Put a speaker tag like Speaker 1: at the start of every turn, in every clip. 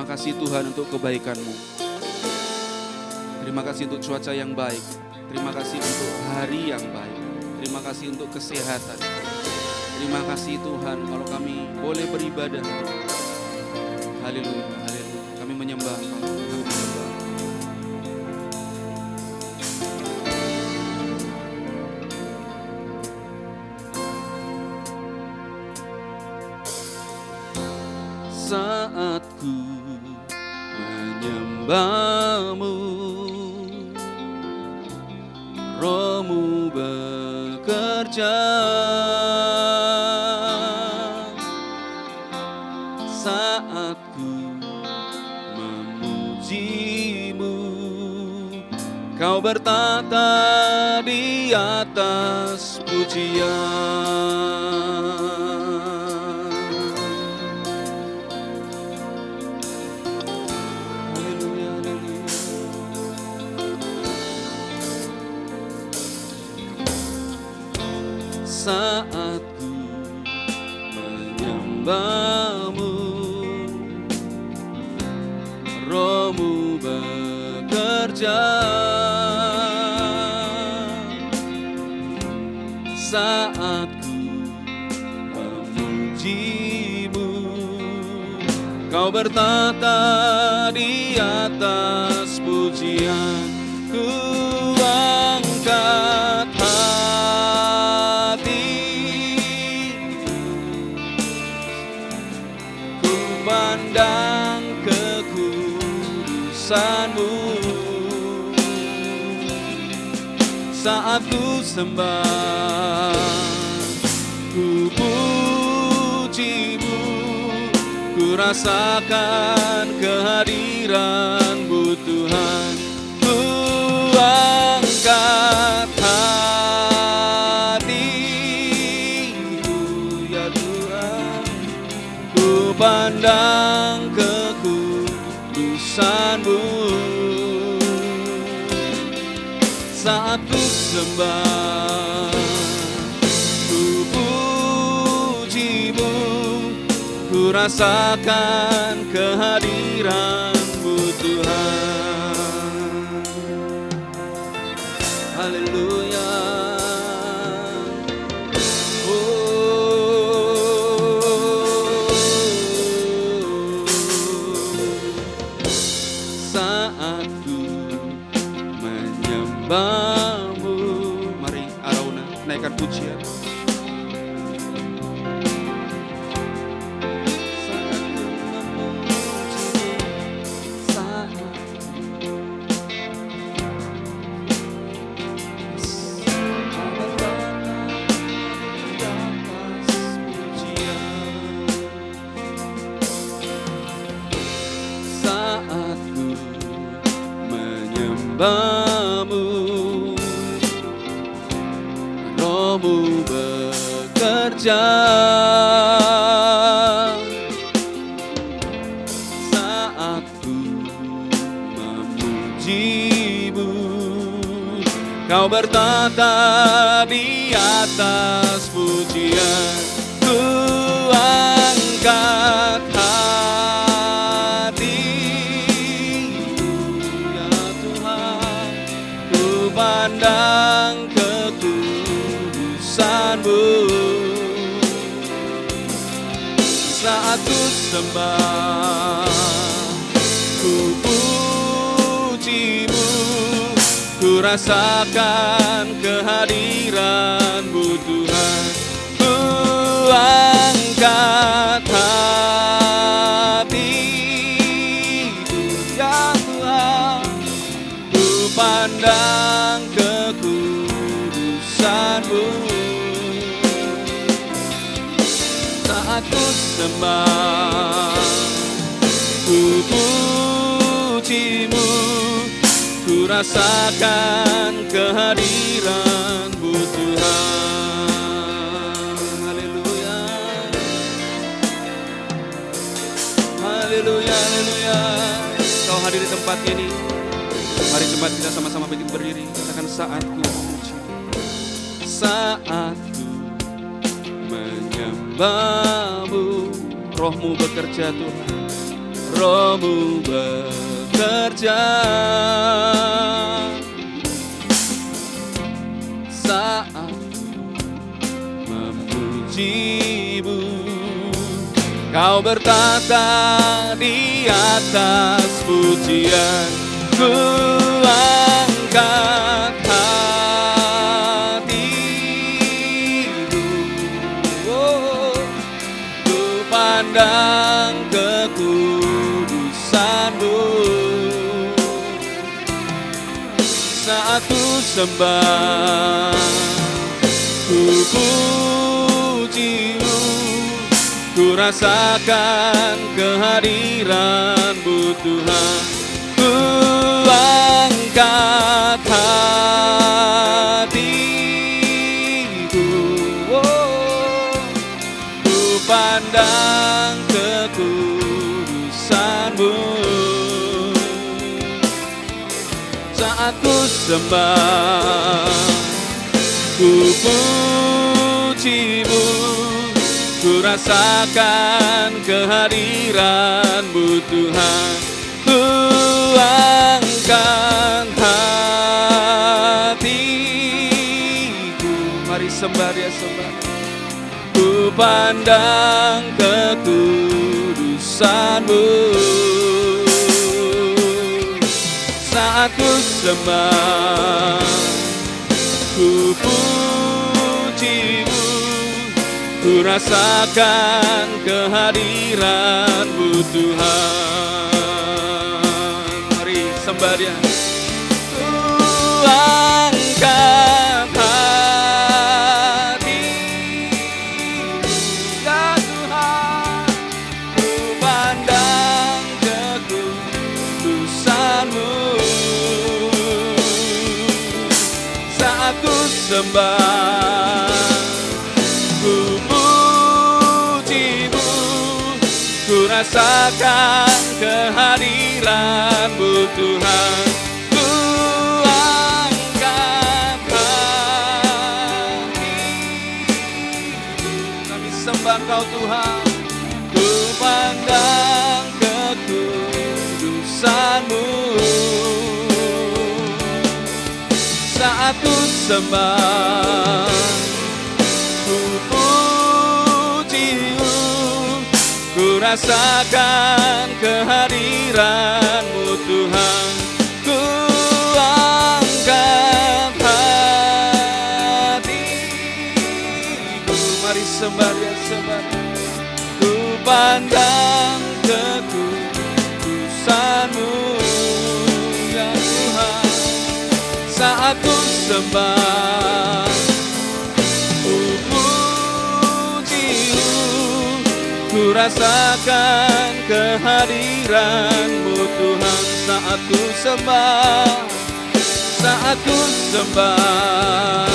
Speaker 1: Terima kasih Tuhan untuk kebaikan-Mu. Terima kasih untuk cuaca yang baik. Terima kasih untuk hari yang baik. Terima kasih untuk kesehatan. Terima kasih Tuhan kalau kami boleh beribadah. Haleluya, haleluya. Kami menyembah Engkau, kami menyembah. Saat ku menyembah-Mu, Roh-Mu bekerja. Saat ku memuji-Mu, Kau bertata di atas pujian. Haleluya, haleluya. Saat ku menyembah-Mu, Roh-Mu bekerja. Saat ku memuji-Mu, Kau bertata di atas pujian. Ku angkat hati, ku pandang kekudusan-Mu. Saat ku sembah, ku puji-Mu, ku rasakan kehadiran-Mu Tuhan. Ku angkat hatiku ya Tuhan, ku pandang kekudusan-Mu. Saat ku sembah, ku puji-Mu, ku rasakan kehadiran-Mu Tuhan. Haleluya. Saat ku menyembah-Mu, mari Arauna naikkan pujian. Saat ku memuji-Mu, saat saat ku menyembah-Mu, Roh-Mu bekerja. Saat ku memuji-Mu, Kau bertata di atas pujian. Ku angkat pandang kekudusan-Mu. Saat ku sembah, ku puji-Mu, ku rasakan kehadiran-Mu Tuhan. Ku angkat hatiku ya Tuhan, ku pandang kekudusan-Mu. Saat ku sembah, ku puji-Mu, ku rasakan kehadiran-Mu Tuhan. Haleluya, haleluya, haleluya. Kau hadir di tempat ini. Mari jemaat kita sama-sama berdiri. Katakan saat ku memuji, saat ku menyembah-Mu, Roh-Mu bekerja Tuhan. Rohmu bekerja saat memujimu. Kau bertata di atas pujian, ku angkat hatiku. Ku pandang kekudusanmu. Saat ku sembah, ku pujimu, ku rasakan kehadiran-Mu Tuhan. Ku angkat hatiku, ku pandang kekudusan-Mu. Saat ku sembah, ku pujimu, ku rasakan kehadiran-Mu Tuhan. Ku angkat hatiku. Mari sembah dia, sembah. Ku pandang kekudusan-Mu. Saat ku sembah, ku pujimu, ku rasakan kehadiran-Mu Tuhan. Mari sembah dia. Ku angkat hati, ya Tuhan. Ku pandang kekudusan-Mu. Saat ku sembah, ku pujimu, ku rasakan kehadiran-Mu Tuhan. Ku angkat hatiku. Kami sembah Engkau Tuhan. Ku pandang kekudusan-Mu. Saat ku sembah, ku pujimu, ku rasakan kehadiran-Mu Tuhan. Ku angkat hatiku. Mari sembah dia, sembah. Ku pandang kekudusan-Mu, ya Tuhan. Saat ku sembah, ku pujimu, ku rasakan kehadiran-Mu Tuhan. Saat ku sembah, saat ku sembah,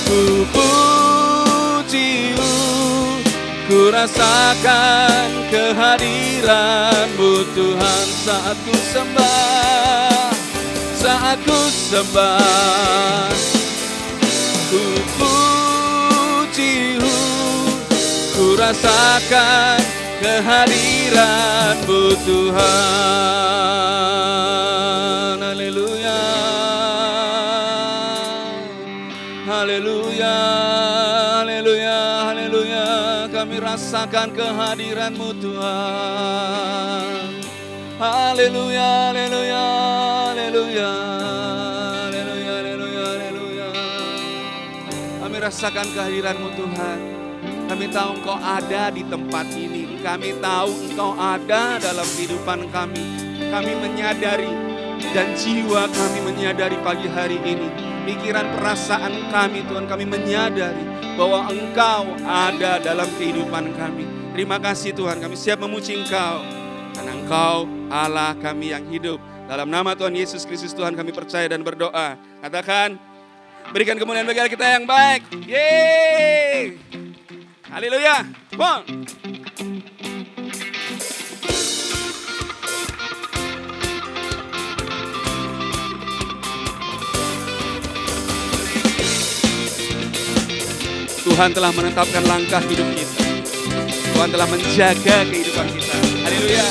Speaker 1: ku pujimu, ku rasakan kehadiran-Mu Tuhan. Saat ku sembah, saat ku sembah, ku pujimu, ku rasakan kehadiran-Mu Tuhan. Haleluya, haleluya, haleluya, haleluya. Kami rasakan kehadiran-Mu Tuhan. Haleluya, haleluya, haleluya, haleluya, haleluya, haleluya. Kami rasakan kehadiran-Mu Tuhan. Kami tahu Engkau ada di tempat ini. Kami tahu Engkau ada dalam kehidupan kami. Kami menyadari dan jiwa kami menyadari pagi hari ini. Pikiran perasaan kami Tuhan, kami menyadari bahwa Engkau ada dalam kehidupan kami. Terima kasih Tuhan, kami siap memuji Engkau. Karena Engkau Allah kami yang hidup. Dalam nama Tuhan Yesus Kristus Tuhan kami percaya dan berdoa. Katakan, berikan kemuliaan bagi Allah kita yang baik. Yeay! Haleluya! Bang! Tuhan telah menetapkan langkah hidup kita. Tuhan telah menjaga kehidupan kita. Hari Haleluya.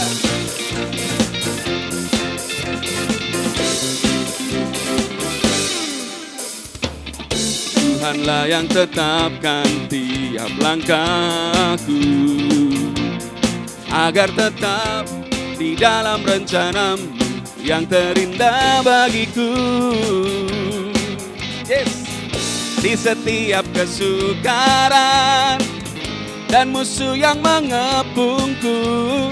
Speaker 1: Tuhanlah yang tetapkan tiap langkahku, agar tetap di dalam rencanamu yang terindah bagiku. Yes. Di setiap kesukaran dan musuh yang mengepungku,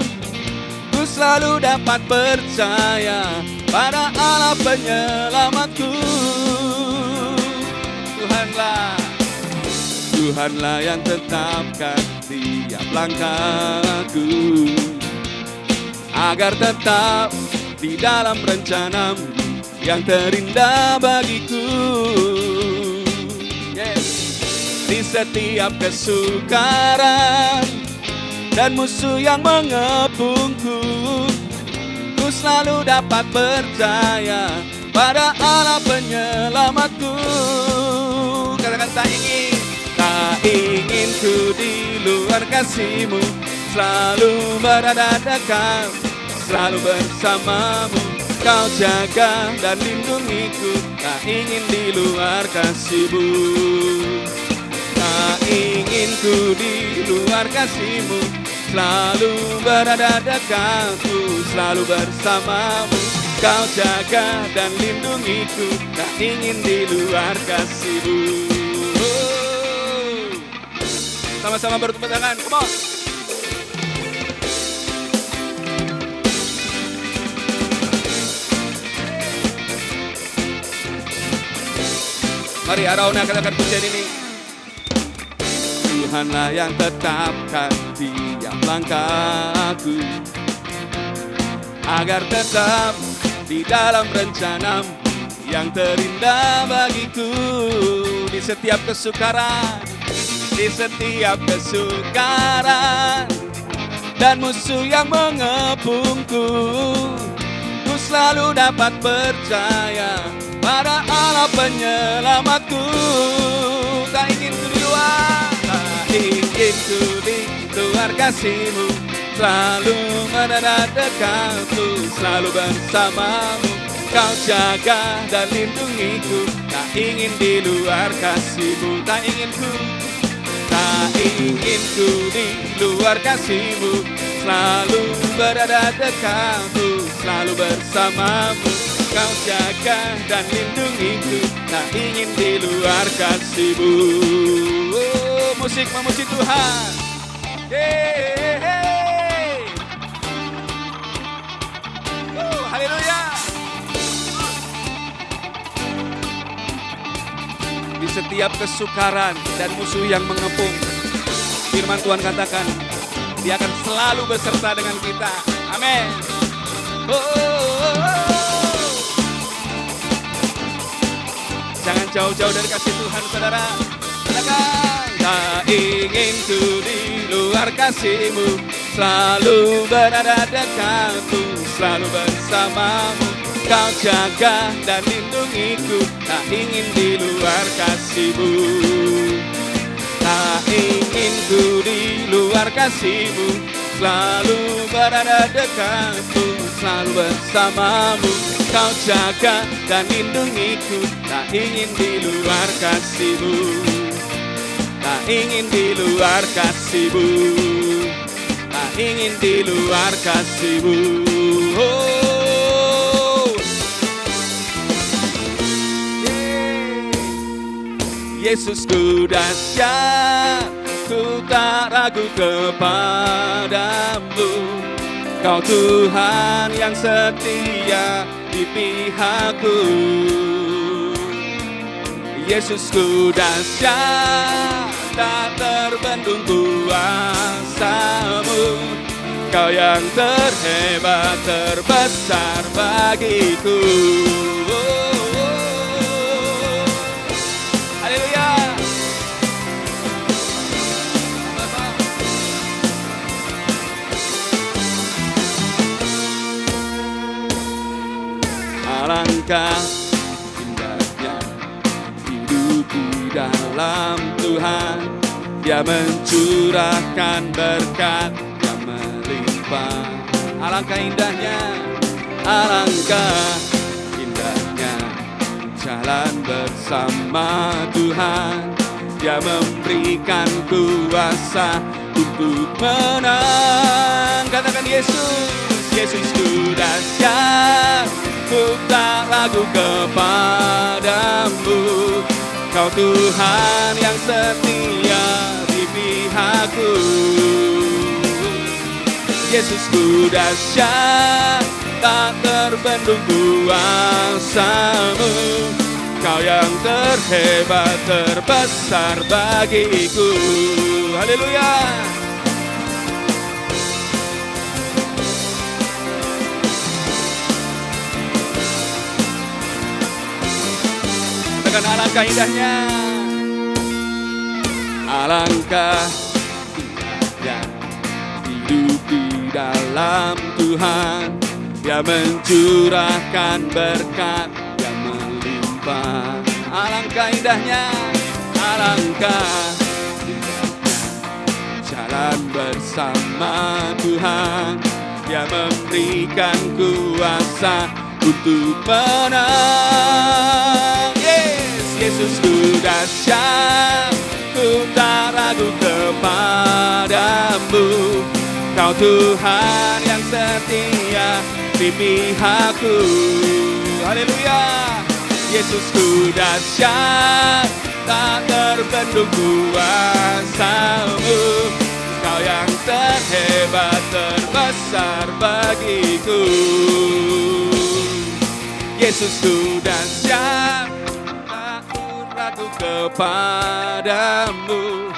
Speaker 1: ku selalu dapat percaya pada Allah penyelamatku. Tuhanlah yang tetapkan tiap langkahku, agar tetap di dalam rencanamu yang terindah bagiku. Yes. Di setiap kesukaran dan musuh yang mengepungku, ku selalu dapat percaya pada Allah penyelamatku. Katakan tak ingin ku di luar kasih-Mu, selalu berada dekat, selalu bersamamu. Kau jaga dan lindungiku, tak ingin di luar kasih-Mu. Tak ingin ku di luar kasih-Mu, selalu berada dekatku, selalu bersamamu. Kau jaga dan lindungiku, tak ingin di luar kasih-Mu. Sama-sama bertepuk tangan, come on. Mari Arauna katakan pujian ini. Tuhanlah yang tetapkan tiap langkahku, agar tetap di dalam rencanamu yang terindah bagiku. Di setiap kesukaran, di setiap kesukaran dan musuh yang mengepungku, ku selalu dapat percaya pada Allah penyelamatku. Tak ingin ku di luar, tak ingin ku di luar kasih-Mu, selalu berada dekatku, selalu bersamamu. Kau jaga dan lindungiku, tak ingin di luar kasih-Mu. Tak ingin ku di luar kasih-Mu, selalu berada dekatku, selalu bersamamu. Kau jaga dan lindungiku, tak ingin di luar kasih-Mu. Oh, musik memuji Tuhan. Hey, hey. Oh, haleluya. Di setiap kesukaran dan musuh yang mengepung, firman Tuhan katakan, Dia akan selalu beserta dengan kita. Amin. Jangan jauh-jauh dari kasih Tuhan, saudara. Katakan, tak ingin ku di luar kasih-Mu, selalu berada dekatku, selalu bersamamu. Kau jaga dan lindungiku, tak ingin di luar kasih-Mu. Tak ingin ku di luar kasih-Mu, selalu berada dekatku, selalu bersamamu. Kau jaga dan lindungiku, tak ingin di luar kasih-Mu. Tak ingin di luar kasih-Mu, tak ingin di luar kasih-Mu. Oh. Yesusku dahsyat, ku tak ragu kepadamu. Kau Tuhan yang setia di pihakku. Yesusku dahsyat, tak terbendung kuasa-Mu. Kau yang terhebat, terbesar bagiku. Alangkah indahnya hidup di dalam Tuhan. Dia mencurahkan berkat yang melimpah. Alangkah indahnya, alangkah indahnya jalan bersama Tuhan. Dia memberikan kuasa untuk menang. Katakan Yesus, Yesusku dahsyat, ku tak ragu kepadamu. Kau Tuhan yang setia di pihakku. Yesusku dahsyat, tak terbendung kuasamu. Kau yang terhebat, terbesar bagiku. Haleluya. Katakan alangkah indahnya, alangkah indahnya hidup di dalam Tuhan. Dia mencurahkan berkat yang melimpah. Alangkah indahnya, alangkah indahnya jalan bersama Tuhan. Dia memberikan kuasa untuk menang. Yes, Yesusku dahsyat, ku tak ragu kepadamu. Kau Tuhan yang setia di pihakku. Haleluya. Yesusku dahsyat, tak terbendung kuasamu. Kau yang terhebat, terbesar bagiku. Yesusku dahsyat, tak ragu kepadamu.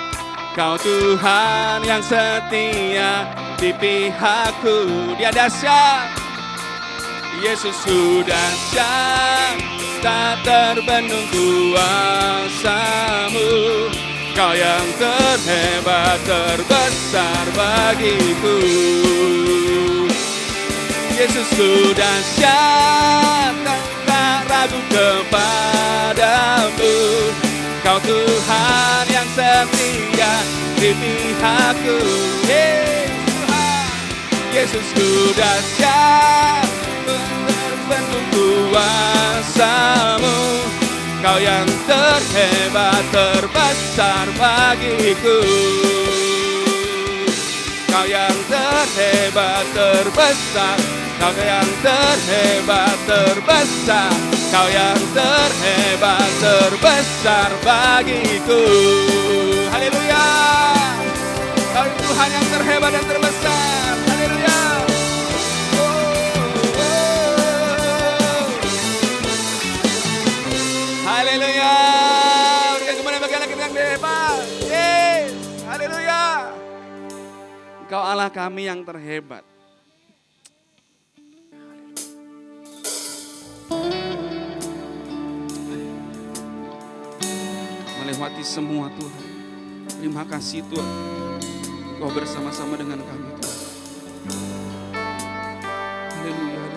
Speaker 1: Kau Tuhan yang setia di pihakku. Dia dahsyat, Yesusku dahsyat, tak terbendung kuasamu. Kau yang terhebat, terbesar bagiku. Yesusku dahsyat, tak ragu kepadamu. Kau Tuhan yang setia di pihakku. Yesusku dahsyat, terbendung kuasamu. Kau yang terhebat, terbesar bagiku. Kau yang terhebat, terbesar. Kau yang terhebat, terbesar. Kau yang terhebat, terbesar bagiku. Haleluya. Kau Tuhan yang terhebat dan terbesar. Haleluya. Haleluya. Berikan kepada bagian kita yang hebat. Yes. Haleluya. Engkau Allah kami yang terhebat. Melewati semua Tuhan. Terima kasih Tuhan. Kau bersama-sama dengan kami Tuhan. Haleluya.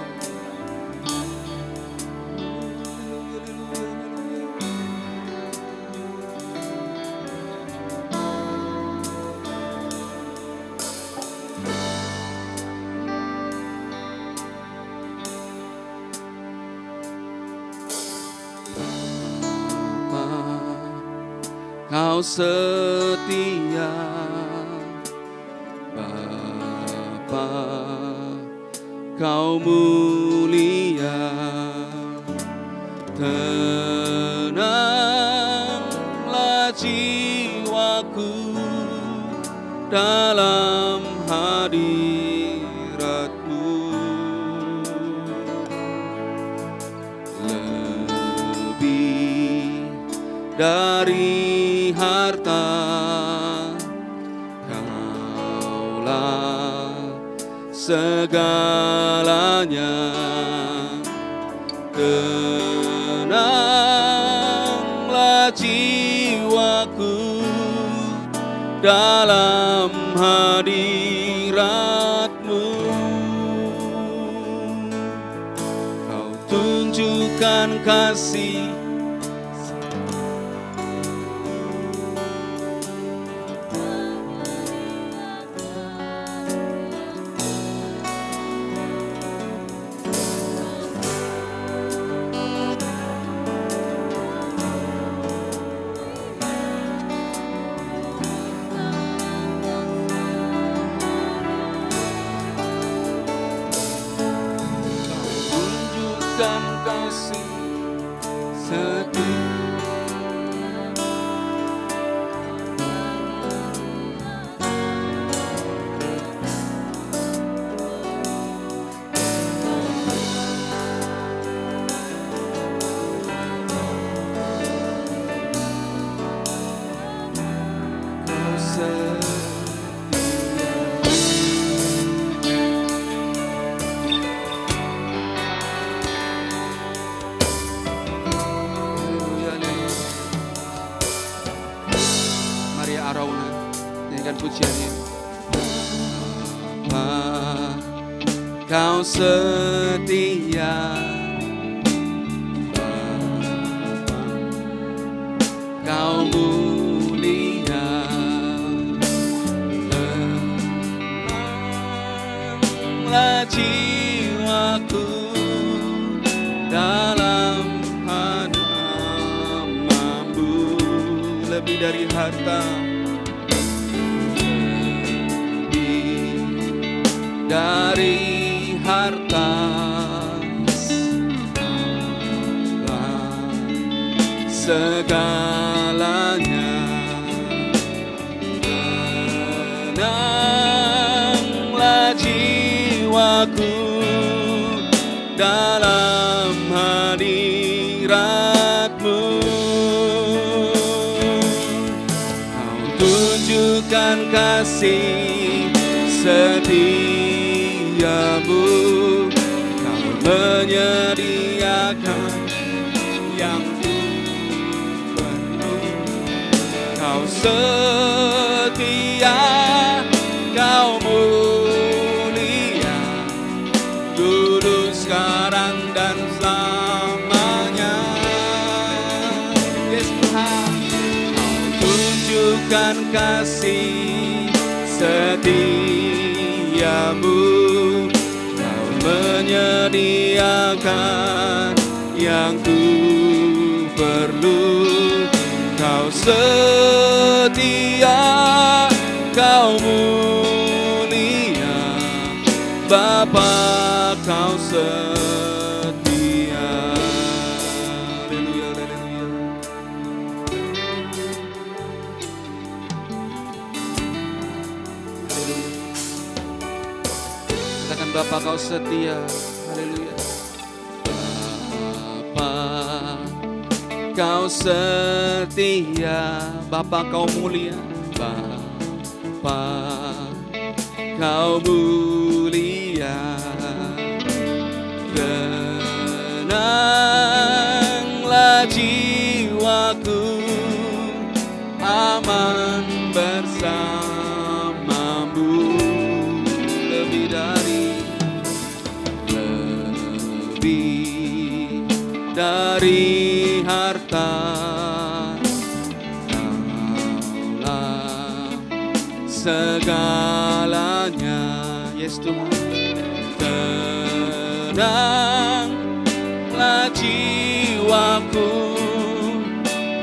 Speaker 1: Kau setia Bapa, Kau mulia, tenanglah jiwaku dalam hadirat-Mu. Lebih dari harta, Kaulah segalanya. Tenanglah jiwaku dalam hadirat-Mu. Kau tunjukkan kasih tunjukkan kasih setia. Maria Arauna nyanyikan pujiannya. Bapa, Kau setia, Bapa, Kau mulia, tenanglah jiwaku dalam namamu. Lebih dari harta, lebih dari harta, segalanya. Tenanglah jiwaku dalam hadirat-Mu. Kau tunjukkan kasih setiamu, Kau menyediakan yang penuh. Kau setia, Kau mulia, dulu, sekarang, dan selamanya. Yes, Tuhan, Kau tunjukkan kasih setiamu, Kau menyediakan yang ku perlu. Kau setia, Kau mulia, Bapa, Kau setia. Haleluya, haleluya. Katakan, Bapa, Kau setia. Haleluya. Bapa, Kau setia, Bapa, Kau mulia, Bapa, Kau mulia, tenanglah jiwaku, aman bersamamu. Lebih dari harta, Kaulah segalanya. Yes, Tuhan. Tenanglah jiwaku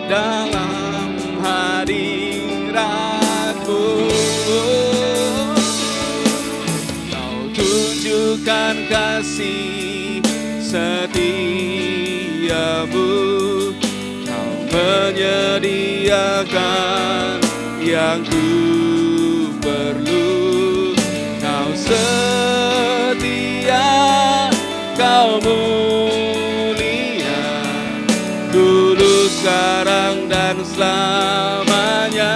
Speaker 1: dalam hadirat-Mu. Kau tunjukkan kasih setiamu, Kau menyediakan yang ku perlu. Kau setia, Kau mulia, dulu, sekarang, dan selamanya.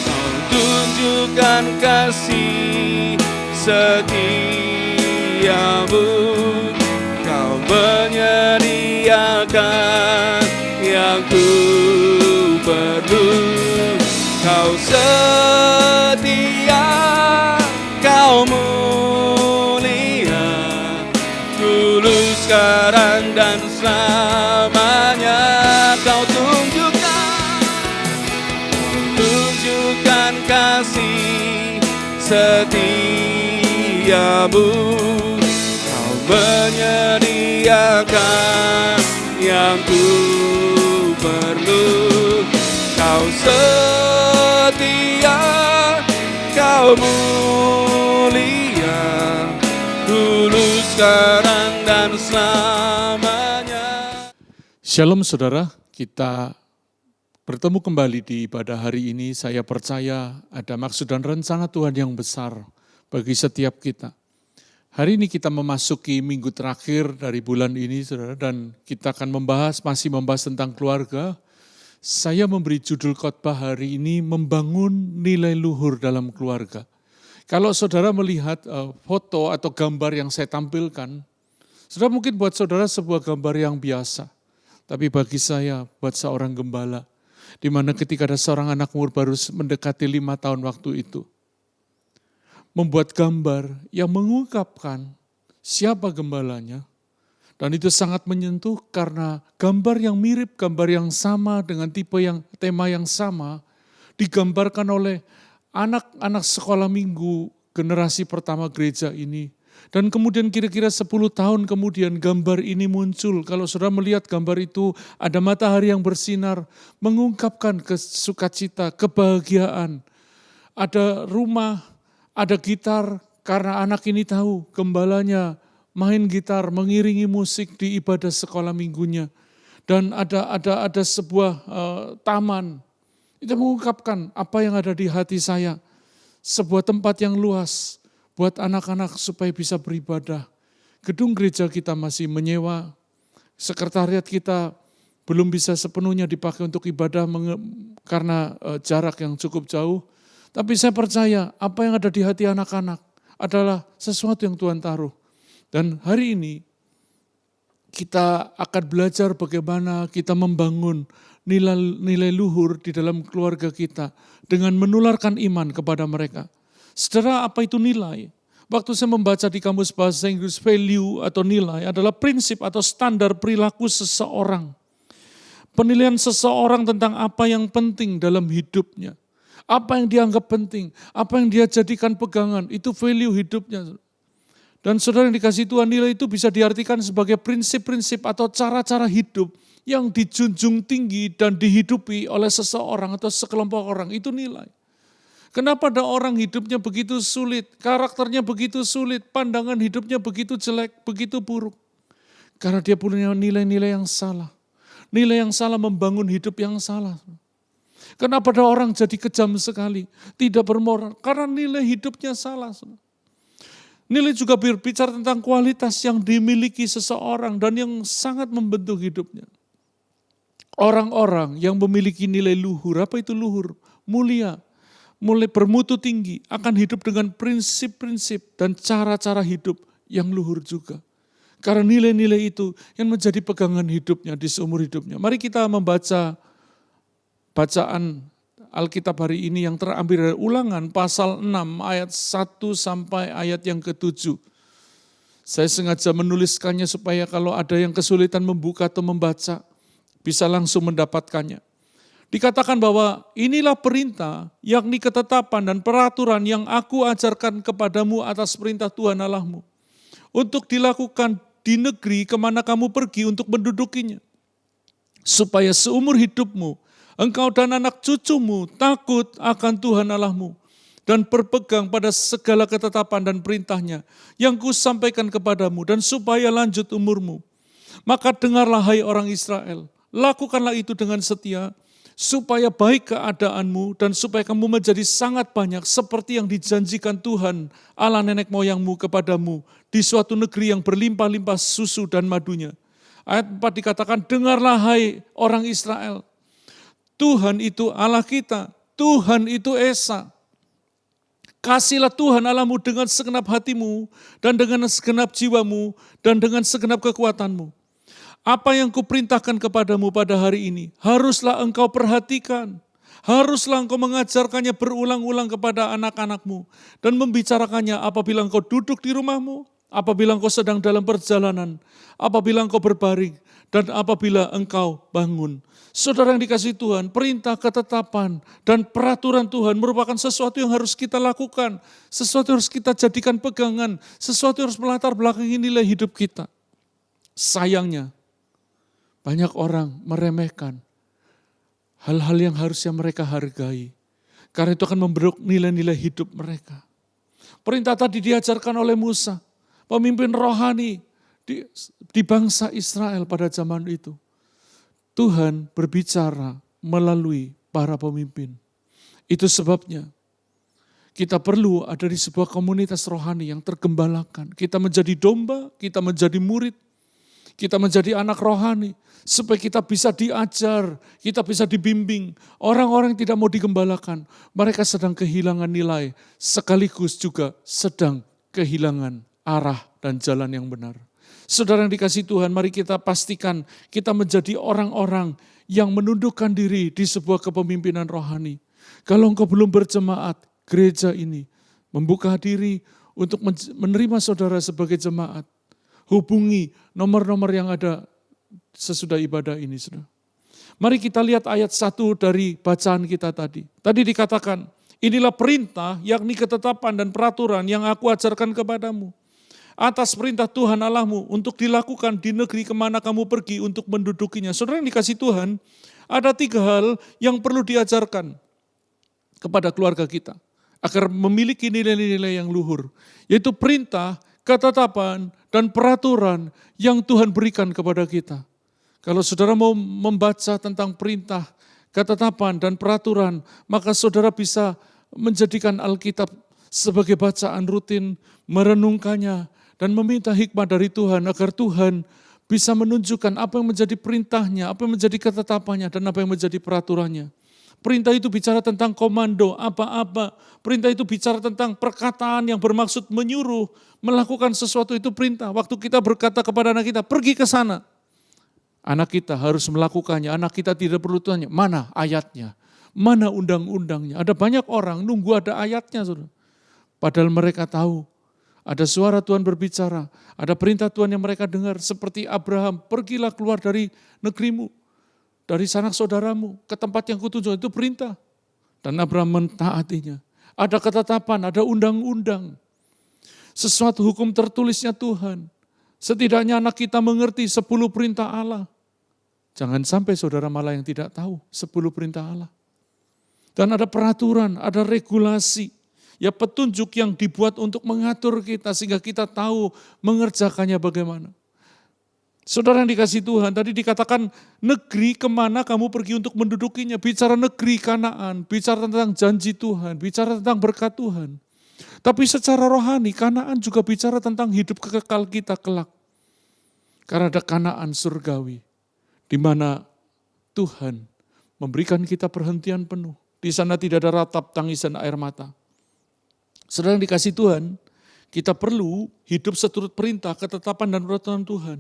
Speaker 1: Kau tunjukkan kasih setiamu, Kau menyediakan yang ku perlu. Kau setia, Kau mulia, dulu, sekarang, dan selamanya. Kau tunjukkan kasih setiamu, Kau menyediakan yang ku perlu. Kau setia, Kau mulia, dulu, sekarang dan selamanya.
Speaker 2: Shalom saudara, kita bertemu kembali di ibadah hari ini. Saya percaya ada maksud dan rencana Tuhan yang besar bagi setiap kita. Hari ini kita memasuki minggu terakhir dari bulan ini saudara, dan kita akan masih membahas tentang keluarga. Saya memberi judul khotbah hari ini, membangun nilai luhur dalam keluarga. Kalau saudara melihat foto atau gambar yang saya tampilkan, saudara mungkin buat saudara sebuah gambar yang biasa. Tapi bagi saya, buat seorang gembala, di mana ketika ada seorang anak umur baru mendekati 5 tahun waktu itu, membuat gambar yang mengungkapkan siapa gembalanya, dan itu sangat menyentuh karena gambar yang mirip, gambar yang sama dengan tema yang sama, digambarkan oleh anak-anak sekolah minggu generasi pertama gereja ini. Dan kemudian kira-kira 10 tahun kemudian gambar ini muncul. Kalau saudara melihat gambar itu, ada matahari yang bersinar, mengungkapkan sukacita, kebahagiaan. Ada rumah, ada gitar, karena anak ini tahu gembalanya main gitar, mengiringi musik di ibadah sekolah minggunya. Dan ada sebuah taman. Itu mengungkapkan apa yang ada di hati saya. Sebuah tempat yang luas buat anak-anak supaya bisa beribadah. Gedung gereja kita masih menyewa. Sekretariat kita belum bisa sepenuhnya dipakai untuk ibadah karena jarak yang cukup jauh. Tapi saya percaya apa yang ada di hati anak-anak adalah sesuatu yang Tuhan taruh. Dan hari ini kita akan belajar bagaimana kita membangun nilai luhur di dalam keluarga kita dengan menularkan iman kepada mereka. Saudara, apa itu nilai? Waktu saya membaca di kamus bahasa Inggris, value atau nilai adalah prinsip atau standar perilaku seseorang. Penilaian seseorang tentang apa yang penting dalam hidupnya. Apa yang dianggap penting, apa yang dia jadikan pegangan, itu value hidupnya. Dan saudara yang dikasih Tuhan, nilai itu bisa diartikan sebagai prinsip-prinsip atau cara-cara hidup yang dijunjung tinggi dan dihidupi oleh seseorang atau sekelompok orang, itu nilai. Kenapa ada orang hidupnya begitu sulit, karakternya begitu sulit, pandangan hidupnya begitu jelek, begitu buruk? Karena dia punya nilai-nilai yang salah. Nilai yang salah membangun hidup yang salah. Kenapa ada orang jadi kejam sekali, tidak bermoral? Karena nilai hidupnya salah. Nilai juga berbicara tentang kualitas yang dimiliki seseorang dan yang sangat membentuk hidupnya. Orang-orang yang memiliki nilai luhur, apa itu luhur? Mulia, mulai bermutu tinggi, akan hidup dengan prinsip-prinsip dan cara-cara hidup yang luhur juga. Karena nilai-nilai itu yang menjadi pegangan hidupnya di seumur hidupnya. Mari kita membaca bacaan Alkitab hari ini yang terambil dari Ulangan pasal 6 ayat 1 sampai ayat yang ke-7. Saya sengaja menuliskannya supaya kalau ada yang kesulitan membuka atau membaca, bisa langsung mendapatkannya. Dikatakan bahwa inilah perintah, yakni ketetapan dan peraturan yang aku ajarkan kepadamu atas perintah Tuhan Allahmu. Untuk dilakukan di negeri kemana kamu pergi untuk mendudukinya. Supaya seumur hidupmu, engkau dan anak cucumu takut akan Tuhan Allahmu. Dan berpegang pada segala ketetapan dan perintahnya yang kusampaikan kepadamu. Dan supaya lanjut umurmu. Maka dengarlah hai orang Israel, lakukanlah itu dengan setia, supaya baik keadaanmu dan supaya kamu menjadi sangat banyak seperti yang dijanjikan Tuhan Allah nenek moyangmu kepadamu di suatu negeri yang berlimpah-limpah susu dan madunya. Ayat 4 dikatakan, dengarlah hai orang Israel, Tuhan itu Allah kita, Tuhan itu Esa. Kasihlah Tuhan Allahmu dengan segenap hatimu dan dengan segenap jiwamu dan dengan segenap kekuatanmu. Apa yang kuperintahkan kepadamu pada hari ini, haruslah engkau perhatikan. Haruslah engkau mengajarkannya berulang-ulang kepada anak-anakmu. Dan membicarakannya apabila engkau duduk di rumahmu, apabila engkau sedang dalam perjalanan, apabila engkau berbaring, dan apabila engkau bangun. Saudara yang dikasihi Tuhan, perintah, ketetapan, dan peraturan Tuhan merupakan sesuatu yang harus kita lakukan. Sesuatu yang harus kita jadikan pegangan. Sesuatu yang harus melatar belakangi nilai hidup kita. Sayangnya, banyak orang meremehkan hal-hal yang harusnya mereka hargai. Karena itu akan membentuk nilai-nilai hidup mereka. Perintah tadi diajarkan oleh Musa. pemimpin rohani di bangsa Israel pada zaman itu. Tuhan berbicara melalui para pemimpin. Itu sebabnya kita perlu ada di sebuah komunitas rohani yang tergembalakan. Kita menjadi domba, kita menjadi murid, kita menjadi anak rohani. Supaya kita bisa diajar, kita bisa dibimbing. Orang-orang yang tidak mau digembalakan, mereka sedang kehilangan nilai. Sekaligus juga sedang kehilangan arah dan jalan yang benar. Saudara yang dikasihi Tuhan, mari kita pastikan kita menjadi orang-orang yang menundukkan diri di sebuah kepemimpinan rohani. Kalau engkau belum berjemaat, gereja ini membuka diri untuk menerima saudara sebagai jemaat. Hubungi nomor-nomor yang ada sesudah ibadah ini, saudara. Mari kita lihat ayat 1 dari bacaan kita tadi. Tadi dikatakan, inilah perintah, yakni ketetapan dan peraturan yang aku ajarkan kepadamu. Atas perintah Tuhan Allahmu untuk dilakukan di negeri kemana kamu pergi untuk mendudukinya. Saudara yang dikasihi Tuhan, ada 3 hal yang perlu diajarkan kepada keluarga kita. Agar memiliki nilai-nilai yang luhur. Yaitu perintah, ketetapan, dan peraturan yang Tuhan berikan kepada kita. Kalau saudara mau membaca tentang perintah, ketetapan, dan peraturan, maka saudara bisa menjadikan Alkitab sebagai bacaan rutin, merenungkannya, dan meminta hikmat dari Tuhan agar Tuhan bisa menunjukkan apa yang menjadi perintahnya, apa yang menjadi ketetapannya, dan apa yang menjadi peraturannya. Perintah itu bicara tentang komando, apa-apa. Perintah itu bicara tentang perkataan yang bermaksud menyuruh, melakukan sesuatu itu perintah. Waktu kita berkata kepada anak kita, pergi ke sana. Anak kita harus melakukannya, anak kita tidak perlu tanya, mana ayatnya, mana undang-undangnya. Ada banyak orang nunggu ada ayatnya, saudara. Padahal mereka tahu, ada suara Tuhan berbicara, ada perintah Tuhan yang mereka dengar. Seperti Abraham, pergilah keluar dari negerimu, dari sanak saudaramu, ke tempat yang kutunjuk, itu perintah. Dan Abraham mentaatinya. Ada ketetapan, ada undang-undang. Sesuatu hukum tertulisnya Tuhan. Setidaknya anak kita mengerti 10 perintah Allah. Jangan sampai saudara malah yang tidak tahu 10 perintah Allah. Dan ada peraturan, ada regulasi. Ya petunjuk yang dibuat untuk mengatur kita sehingga kita tahu mengerjakannya bagaimana. Saudara yang dikasihi Tuhan, tadi dikatakan negeri kemana kamu pergi untuk mendudukinya. Bicara negeri Kanaan, bicara tentang janji Tuhan, bicara tentang berkat Tuhan. Tapi secara rohani, Kanaan juga bicara tentang hidup kekal kita kelak. Karena ada Kanaan surgawi, di mana Tuhan memberikan kita perhentian penuh. Di sana tidak ada ratap, tangisan, air mata. Saudara yang dikasihi Tuhan, kita perlu hidup seturut perintah, ketetapan dan peraturan Tuhan.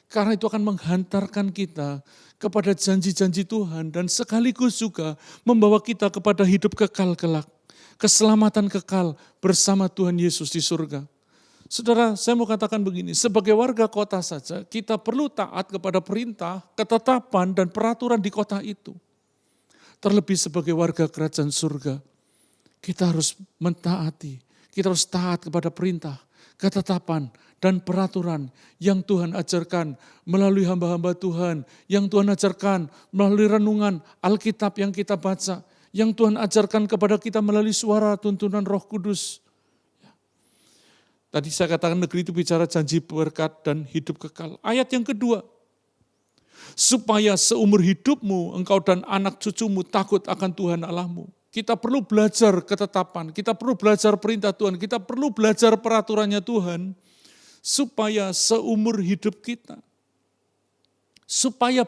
Speaker 2: Karena itu akan menghantarkan kita kepada janji-janji Tuhan dan sekaligus juga membawa kita kepada hidup kekal kelak. Keselamatan kekal bersama Tuhan Yesus di surga. Saudara, saya mau katakan begini, sebagai warga kota saja kita perlu taat kepada perintah, ketetapan dan peraturan di kota itu. Terlebih sebagai warga kerajaan surga, kita harus mentaati, kita harus taat kepada perintah, ketetapan, dan peraturan yang Tuhan ajarkan melalui hamba-hamba Tuhan, yang Tuhan ajarkan melalui renungan Alkitab yang kita baca, yang Tuhan ajarkan kepada kita melalui suara tuntunan Roh Kudus. Tadi saya katakan negeri itu bicara janji berkat dan hidup kekal. Ayat yang kedua, supaya seumur hidupmu engkau dan anak cucumu takut akan Tuhan Allahmu. Kita perlu belajar ketetapan, kita perlu belajar perintah Tuhan, kita perlu belajar peraturannya Tuhan, supaya seumur hidup kita, supaya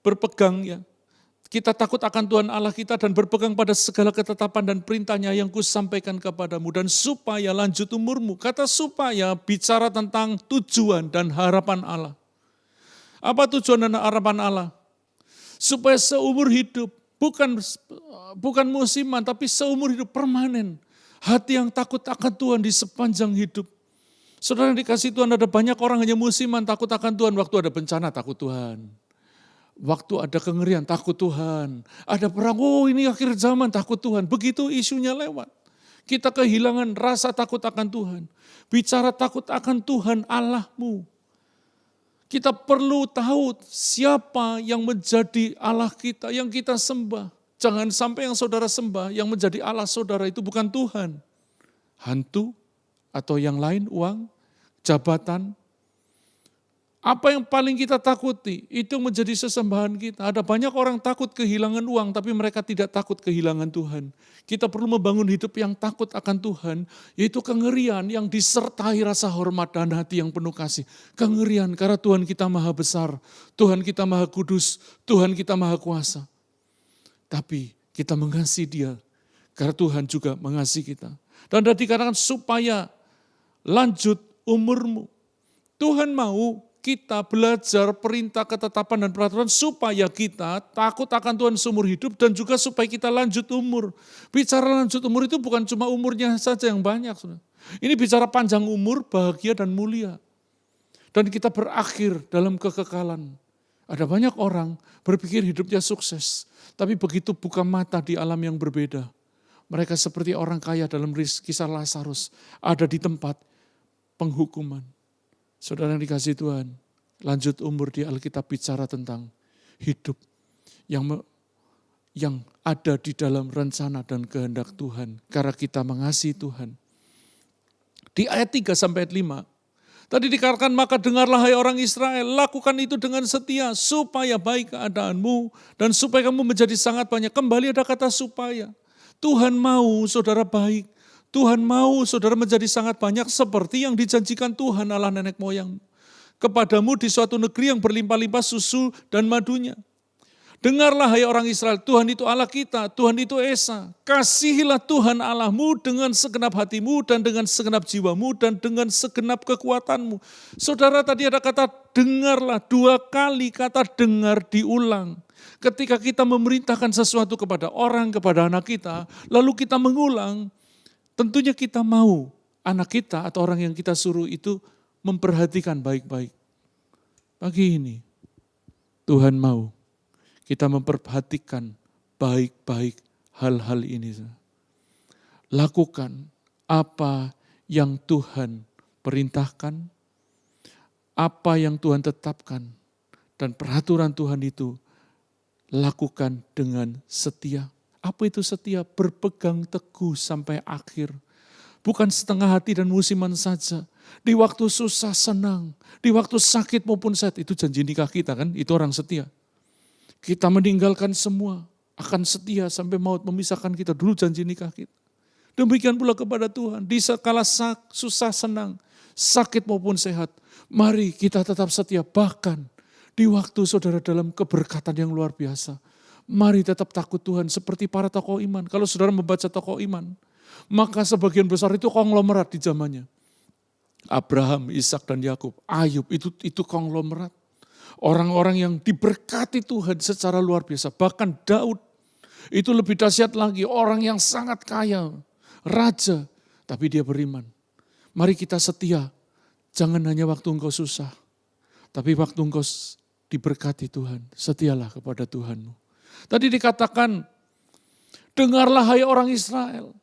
Speaker 2: berpegang ya, kita takut akan Tuhan Allah kita dan berpegang pada segala ketetapan dan perintahnya yang kusampaikan kepadamu. Dan supaya lanjut umurmu, kata supaya bicara tentang tujuan dan harapan Allah. Apa tujuan dan harapan Allah? Supaya seumur hidup, bukan musiman, tapi seumur hidup permanen. Hati yang takut akan Tuhan di sepanjang hidup. Saudara yang dikasihi Tuhan, ada banyak orang hanya musiman takut akan Tuhan. Waktu ada bencana takut Tuhan. Waktu ada kengerian takut Tuhan. Ada perang, oh ini akhir zaman takut Tuhan. Begitu isunya lewat. Kita kehilangan rasa takut akan Tuhan. Bicara takut akan Tuhan Allahmu. Kita perlu tahu siapa yang menjadi Allah kita, yang kita sembah. Jangan sampai yang saudara sembah, yang menjadi Allah saudara itu bukan Tuhan. Hantu atau yang lain, uang, jabatan. Apa yang paling kita takuti, itu menjadi sesembahan kita. Ada banyak orang takut kehilangan uang, tapi mereka tidak takut kehilangan Tuhan. Kita perlu membangun hidup yang takut akan Tuhan, yaitu kengerian yang disertai rasa hormat dan hati yang penuh kasih. Kengerian karena Tuhan kita maha besar, Tuhan kita maha kudus, Tuhan kita maha kuasa. Tapi kita mengasihi Dia, karena Tuhan juga mengasihi kita. Dan dikatakan supaya lanjut umurmu. Tuhan mau kita belajar perintah, ketetapan, dan peraturan supaya kita takut akan Tuhan seumur hidup dan juga supaya kita lanjut umur. Bicara lanjut umur itu bukan cuma umurnya saja yang banyak. Ini bicara panjang umur, bahagia, dan mulia. Dan kita berakhir dalam kekekalan. Ada banyak orang berpikir hidupnya sukses, tapi begitu buka mata di alam yang berbeda. Mereka seperti orang kaya dalam kisah Lazarus, ada di tempat penghukuman. Saudara yang dikasihi Tuhan, lanjut umur di Alkitab bicara tentang hidup yang ada di dalam rencana dan kehendak Tuhan. Karena kita mengasihi Tuhan. Di ayat 3 sampai ayat 5, tadi dikatakan, maka dengarlah hai orang Israel, lakukan itu dengan setia, supaya baik keadaanmu, dan supaya kamu menjadi sangat banyak. Kembali ada kata supaya. Tuhan mau saudara baik. Tuhan mau saudara menjadi sangat banyak seperti yang dijanjikan Tuhan Allah nenek moyang. Kepadamu di suatu negeri yang berlimpah-limpah susu dan madunya. Dengarlah hai orang Israel, Tuhan itu Allah kita, Tuhan itu Esa. Kasihilah Tuhan Allahmu dengan segenap hatimu dan dengan segenap jiwamu dan dengan segenap kekuatanmu. Saudara tadi ada kata dengarlah, 2 kali kata dengar diulang. Ketika kita memerintahkan sesuatu kepada orang, kepada anak kita, lalu kita mengulang, tentunya kita mau anak kita atau orang yang kita suruh itu memperhatikan baik-baik. Pagi ini Tuhan mau kita memperhatikan baik-baik hal-hal ini. Lakukan apa yang Tuhan perintahkan, apa yang Tuhan tetapkan, dan peraturan Tuhan itu lakukan dengan setia. Apa itu setia? Berpegang teguh sampai akhir. Bukan setengah hati dan musiman saja. Di waktu susah senang, di waktu sakit maupun sehat. Itu janji nikah kita kan, itu orang setia. Kita meninggalkan semua, akan setia sampai maut memisahkan kita. Dulu janji nikah kita. Demikian pula kepada Tuhan. Di skala susah senang, sakit maupun sehat. Mari kita tetap setia. Bahkan di waktu saudara dalam keberkatan yang luar biasa. Mari tetap takut Tuhan seperti para tokoh iman. Kalau saudara membaca tokoh iman, maka sebagian besar itu konglomerat di zamannya. Abraham, Ishak dan Yakub, Ayub itu konglomerat. Orang-orang yang diberkati Tuhan secara luar biasa. Bahkan Daud itu lebih dahsyat lagi, orang yang sangat kaya, raja, tapi dia beriman. Mari kita setia, jangan hanya waktu engkau susah, tapi waktu engkau diberkati Tuhan, setialah kepada Tuhanmu. Tadi dikatakan, dengarlah hai orang Israel.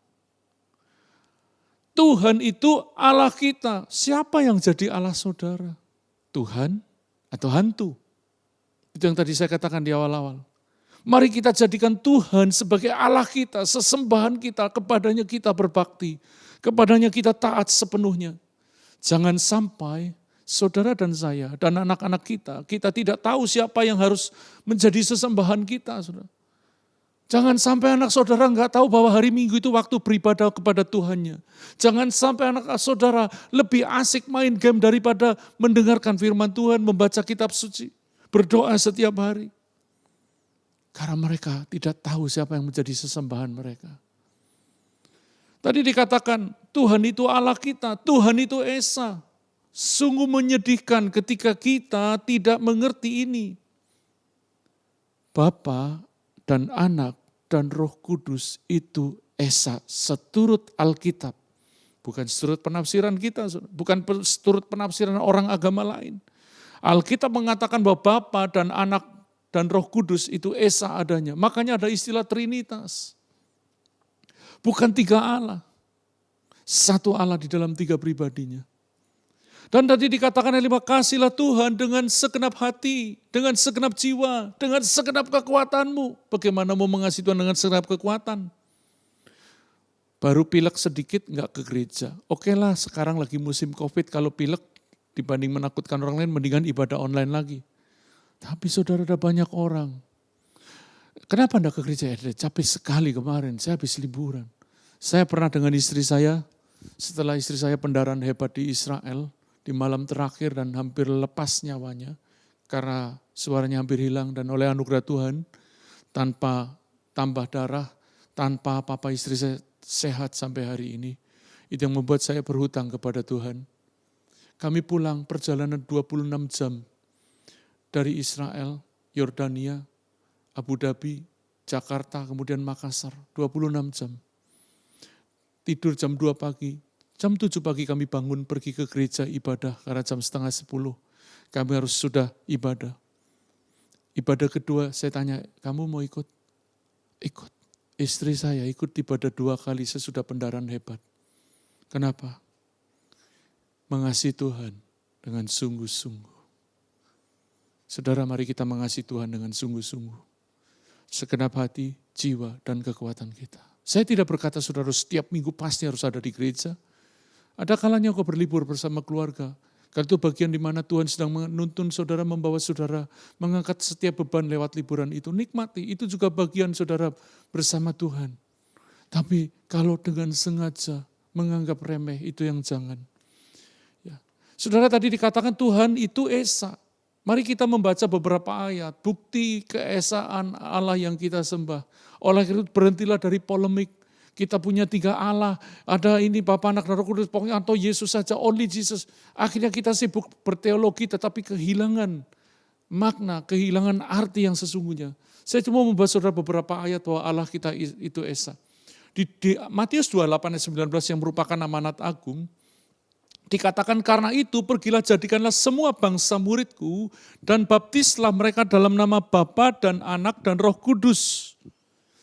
Speaker 2: Tuhan itu Allah kita. Siapa yang jadi Allah saudara? Tuhan atau hantu? Itu yang tadi saya katakan di awal-awal. Mari kita jadikan Tuhan sebagai Allah kita, sesembahan kita, kepadanya kita berbakti. Kepadanya kita taat sepenuhnya. Jangan sampai saudara dan saya dan anak-anak kita tidak tahu siapa yang harus menjadi sesembahan kita. Saudara. Jangan sampai anak saudara enggak tahu bahwa hari Minggu itu waktu beribadah kepada Tuhannya. Jangan sampai anak saudara lebih asik main game daripada mendengarkan firman Tuhan, membaca kitab suci, berdoa setiap hari. Karena mereka tidak tahu siapa yang menjadi sesembahan mereka. Tadi dikatakan Tuhan itu Allah kita, Tuhan itu Esa. Sungguh menyedihkan ketika kita tidak mengerti ini. Bapa dan Anak dan Roh Kudus itu Esa, seturut Alkitab. Bukan seturut penafsiran kita, bukan seturut penafsiran orang agama lain. Alkitab mengatakan bahwa Bapa dan Anak dan Roh Kudus itu Esa adanya. Makanya ada istilah Trinitas. Bukan 3 Allah. 1 Allah di dalam 3 pribadinya. Dan tadi dikatakan yang 5, kasihlah Tuhan dengan segenap hati, dengan segenap jiwa, dengan segenap kekuatanmu. Bagaimana mau mengasihi Tuhan dengan segenap kekuatan? Baru pilek sedikit nggak ke gereja. Oke lah, sekarang lagi musim COVID, kalau pilek dibanding menakutkan orang lain, mendingan ibadah online lagi. Tapi saudara, ada banyak orang. Kenapa enggak ke gereja? Capek sekali kemarin, saya habis liburan. Saya pernah dengan istri saya, setelah istri saya pendarahan hebat di Israel, di malam terakhir dan hampir lepas nyawanya, karena suaranya hampir hilang dan oleh anugerah Tuhan, tanpa tambah darah, tanpa apa-apa istri saya sehat sampai hari ini. Itu yang membuat saya berhutang kepada Tuhan. Kami pulang perjalanan 26 jam dari Israel, Yordania, Abu Dhabi, Jakarta, kemudian Makassar, 26 jam. Tidur jam 2 pagi, jam 7 pagi kami bangun pergi ke gereja ibadah, karena jam setengah 10 kami harus sudah ibadah. Ibadah kedua saya tanya, kamu mau ikut? Ikut. Istri saya ikut ibadah 2 kali sesudah pendarahan hebat. Kenapa? Mengasihi Tuhan dengan sungguh-sungguh. Saudara, mari kita mengasihi Tuhan dengan sungguh-sungguh. Segenap hati, jiwa, dan kekuatan kita. Saya tidak berkata saudara setiap minggu pasti harus ada di gereja. Ada kalanya kau berlibur bersama keluarga. Karena itu bagian di mana Tuhan sedang menuntun saudara, membawa saudara, mengangkat setiap beban lewat liburan itu. Nikmati, itu juga bagian saudara bersama Tuhan. Tapi kalau dengan sengaja menganggap remeh, itu yang jangan. Ya. Saudara, tadi dikatakan Tuhan itu Esa. Mari kita membaca beberapa ayat, bukti keesaan Allah yang kita sembah. Oleh itu berhentilah dari polemik. Kita punya 3 Allah, ada ini Bapa, Anak, dan Roh Kudus, pokoknya atau Yesus saja, only Jesus. Akhirnya kita sibuk berteologi tetapi kehilangan makna, kehilangan arti yang sesungguhnya. Saya cuma membahas saudara beberapa ayat bahwa Allah kita itu Esa. Di Matius 28 ayat 19 yang merupakan amanat agung, dikatakan karena itu pergilah jadikanlah semua bangsa muridku dan baptislah mereka dalam nama Bapa dan Anak dan Roh Kudus.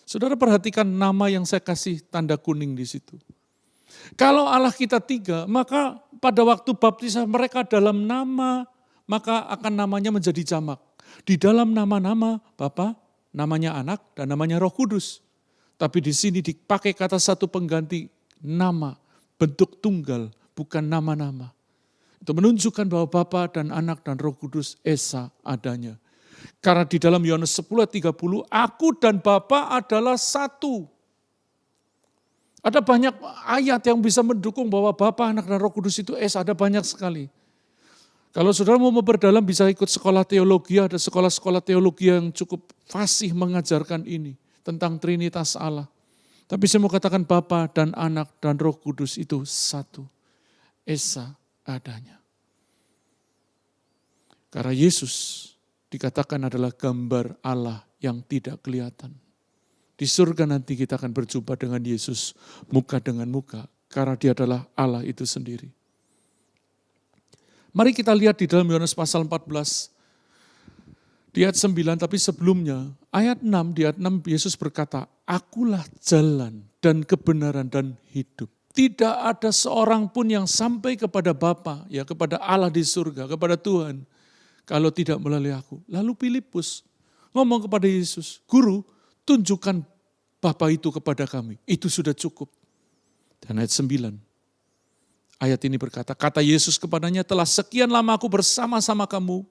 Speaker 2: Saudara perhatikan nama yang saya kasih tanda kuning di situ. Kalau Allah kita 3, maka pada waktu baptisan mereka dalam nama, maka akan namanya menjadi jamak. Di dalam nama-nama Bapa, namanya Anak dan namanya Roh Kudus. Tapi di sini dipakai kata satu pengganti nama, bentuk tunggal, bukan nama-nama. Itu menunjukkan bahwa Bapa dan Anak dan Roh Kudus Esa adanya. Karena di dalam Yohanes 10:30, aku dan Bapa adalah satu. Ada banyak ayat yang bisa mendukung bahwa Bapa, Anak, dan Roh Kudus itu Esa, ada banyak sekali. Kalau saudara mau memperdalam bisa ikut sekolah teologi, ada sekolah-sekolah teologi yang cukup fasih mengajarkan ini, tentang Trinitas Allah. Tapi saya mau katakan Bapa dan Anak dan Roh Kudus itu satu. Esa adanya. Karena Yesus dikatakan adalah gambar Allah yang tidak kelihatan. Di surga nanti kita akan berjumpa dengan Yesus muka dengan muka, karena dia adalah Allah itu sendiri. Mari kita lihat di dalam Yohanes pasal 14, di ayat 9, tapi sebelumnya, ayat 6, di ayat 6 Yesus berkata, akulah jalan dan kebenaran dan hidup. Tidak ada seorang pun yang sampai kepada Bapa, ya kepada Allah di surga, kepada Tuhan, kalau tidak melalui aku. Lalu Filipus ngomong kepada Yesus, Guru, tunjukkan Bapa itu kepada kami. Itu sudah cukup. Dan ayat 9, ayat ini berkata, kata Yesus kepadanya, telah sekian lama aku bersama-sama kamu,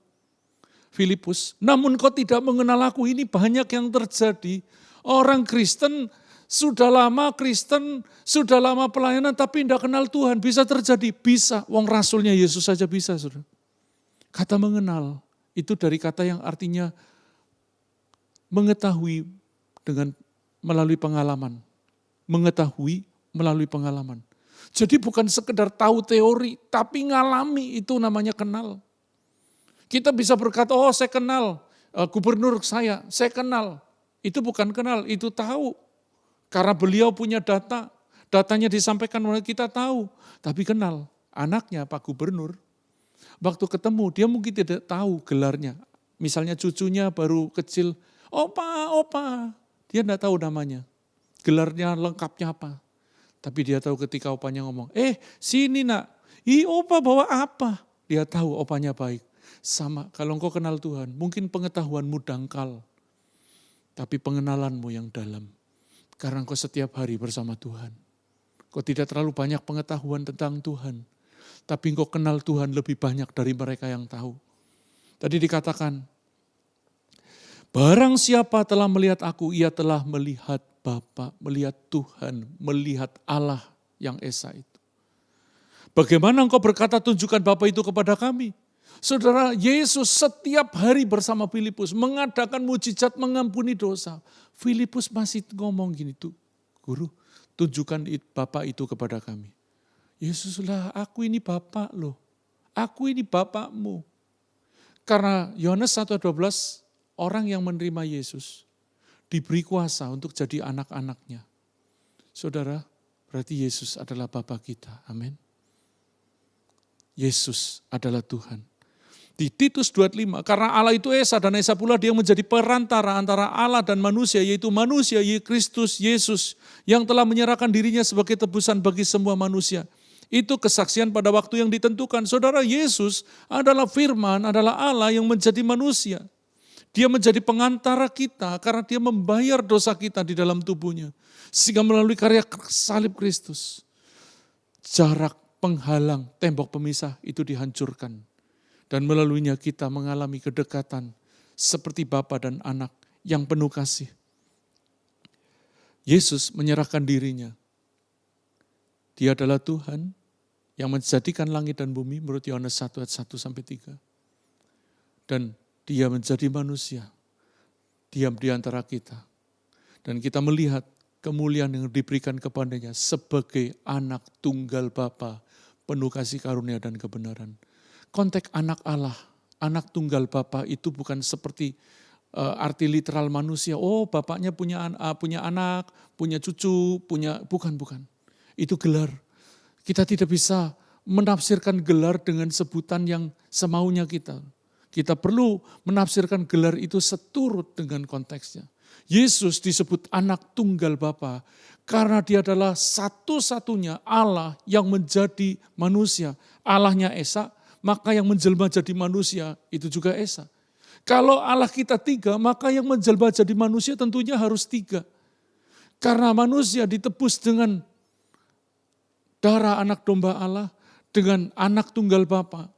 Speaker 2: Filipus, namun kau tidak mengenal aku. Ini banyak yang terjadi. Orang Kristen sudah lama Kristen, sudah lama pelayanan, tapi tidak kenal Tuhan. Bisa terjadi? Bisa. Wong rasulnya Yesus saja bisa, saudara. Kata mengenal, itu dari kata yang artinya mengetahui dengan melalui pengalaman. Mengetahui melalui pengalaman. Jadi bukan sekedar tahu teori, tapi ngalami, itu namanya kenal. Kita bisa berkata, oh saya kenal gubernur saya kenal. Itu bukan kenal, itu tahu. Karena beliau punya data, datanya disampaikan kita tahu. Tapi kenal, anaknya Pak Gubernur. Waktu ketemu, dia mungkin tidak tahu gelarnya. Misalnya cucunya baru kecil, opa. Dia tidak tahu namanya. Gelarnya lengkapnya apa. Tapi dia tahu ketika opanya ngomong, sini nak, opa bawa apa? Dia tahu opanya baik. Sama, kalau engkau kenal Tuhan, mungkin pengetahuanmu dangkal. Tapi pengenalanmu yang dalam. Karena engkau setiap hari bersama Tuhan. Kau tidak terlalu banyak pengetahuan tentang Tuhan, tapi engkau kenal Tuhan lebih banyak dari mereka yang tahu. Tadi dikatakan, barang siapa telah melihat aku, ia telah melihat Bapa, melihat Tuhan, melihat Allah yang Esa itu. Bagaimana engkau berkata tunjukkan Bapa itu kepada kami? Saudara, Yesus setiap hari bersama Filipus mengadakan mujizat mengampuni dosa. Filipus masih ngomong gini tuh, Guru, tunjukkan Bapa itu kepada kami. Yesuslah, aku ini Bapa loh. Aku ini Bapakmu. Karena Yohanes 1:12, orang yang menerima Yesus diberi kuasa untuk jadi anak-anaknya. Saudara, berarti Yesus adalah Bapa kita. Amin. Yesus adalah Tuhan. Di Titus 2:5, karena Allah itu Esa dan Esa pula dia menjadi perantara antara Allah dan manusia, yaitu manusia Kristus Yesus yang telah menyerahkan dirinya sebagai tebusan bagi semua manusia. Itu kesaksian pada waktu yang ditentukan. Saudara, Yesus adalah firman, adalah Allah yang menjadi manusia. Dia menjadi pengantara kita karena dia membayar dosa kita di dalam tubuhnya. Sehingga melalui karya salib Kristus, jarak penghalang, tembok pemisah itu dihancurkan. Dan melaluinya kita mengalami kedekatan seperti Bapa dan anak yang penuh kasih. Yesus menyerahkan dirinya. Dia adalah Tuhan yang menjadikan langit dan bumi menurut Yohanes 1 ayat 1-3. Dan dia menjadi manusia, diam di antara kita. Dan kita melihat kemuliaan yang diberikan kepadanya sebagai anak tunggal Bapa, penuh kasih karunia dan kebenaran. Konteks anak Allah, anak tunggal Bapa itu bukan seperti arti literal manusia. Oh, bapaknya punya anak, punya cucu, bukan. Itu gelar. Kita tidak bisa menafsirkan gelar dengan sebutan yang semaunya kita. Kita perlu menafsirkan gelar itu seturut dengan konteksnya. Yesus disebut anak tunggal Bapa karena dia adalah satu-satunya Allah yang menjadi manusia. Allahnya Esa, maka yang menjelma jadi manusia itu juga Esa. Kalau Allah kita 3, maka yang menjelma jadi manusia tentunya harus 3. Karena manusia ditebus dengan darah anak domba Allah, dengan anak tunggal Bapa.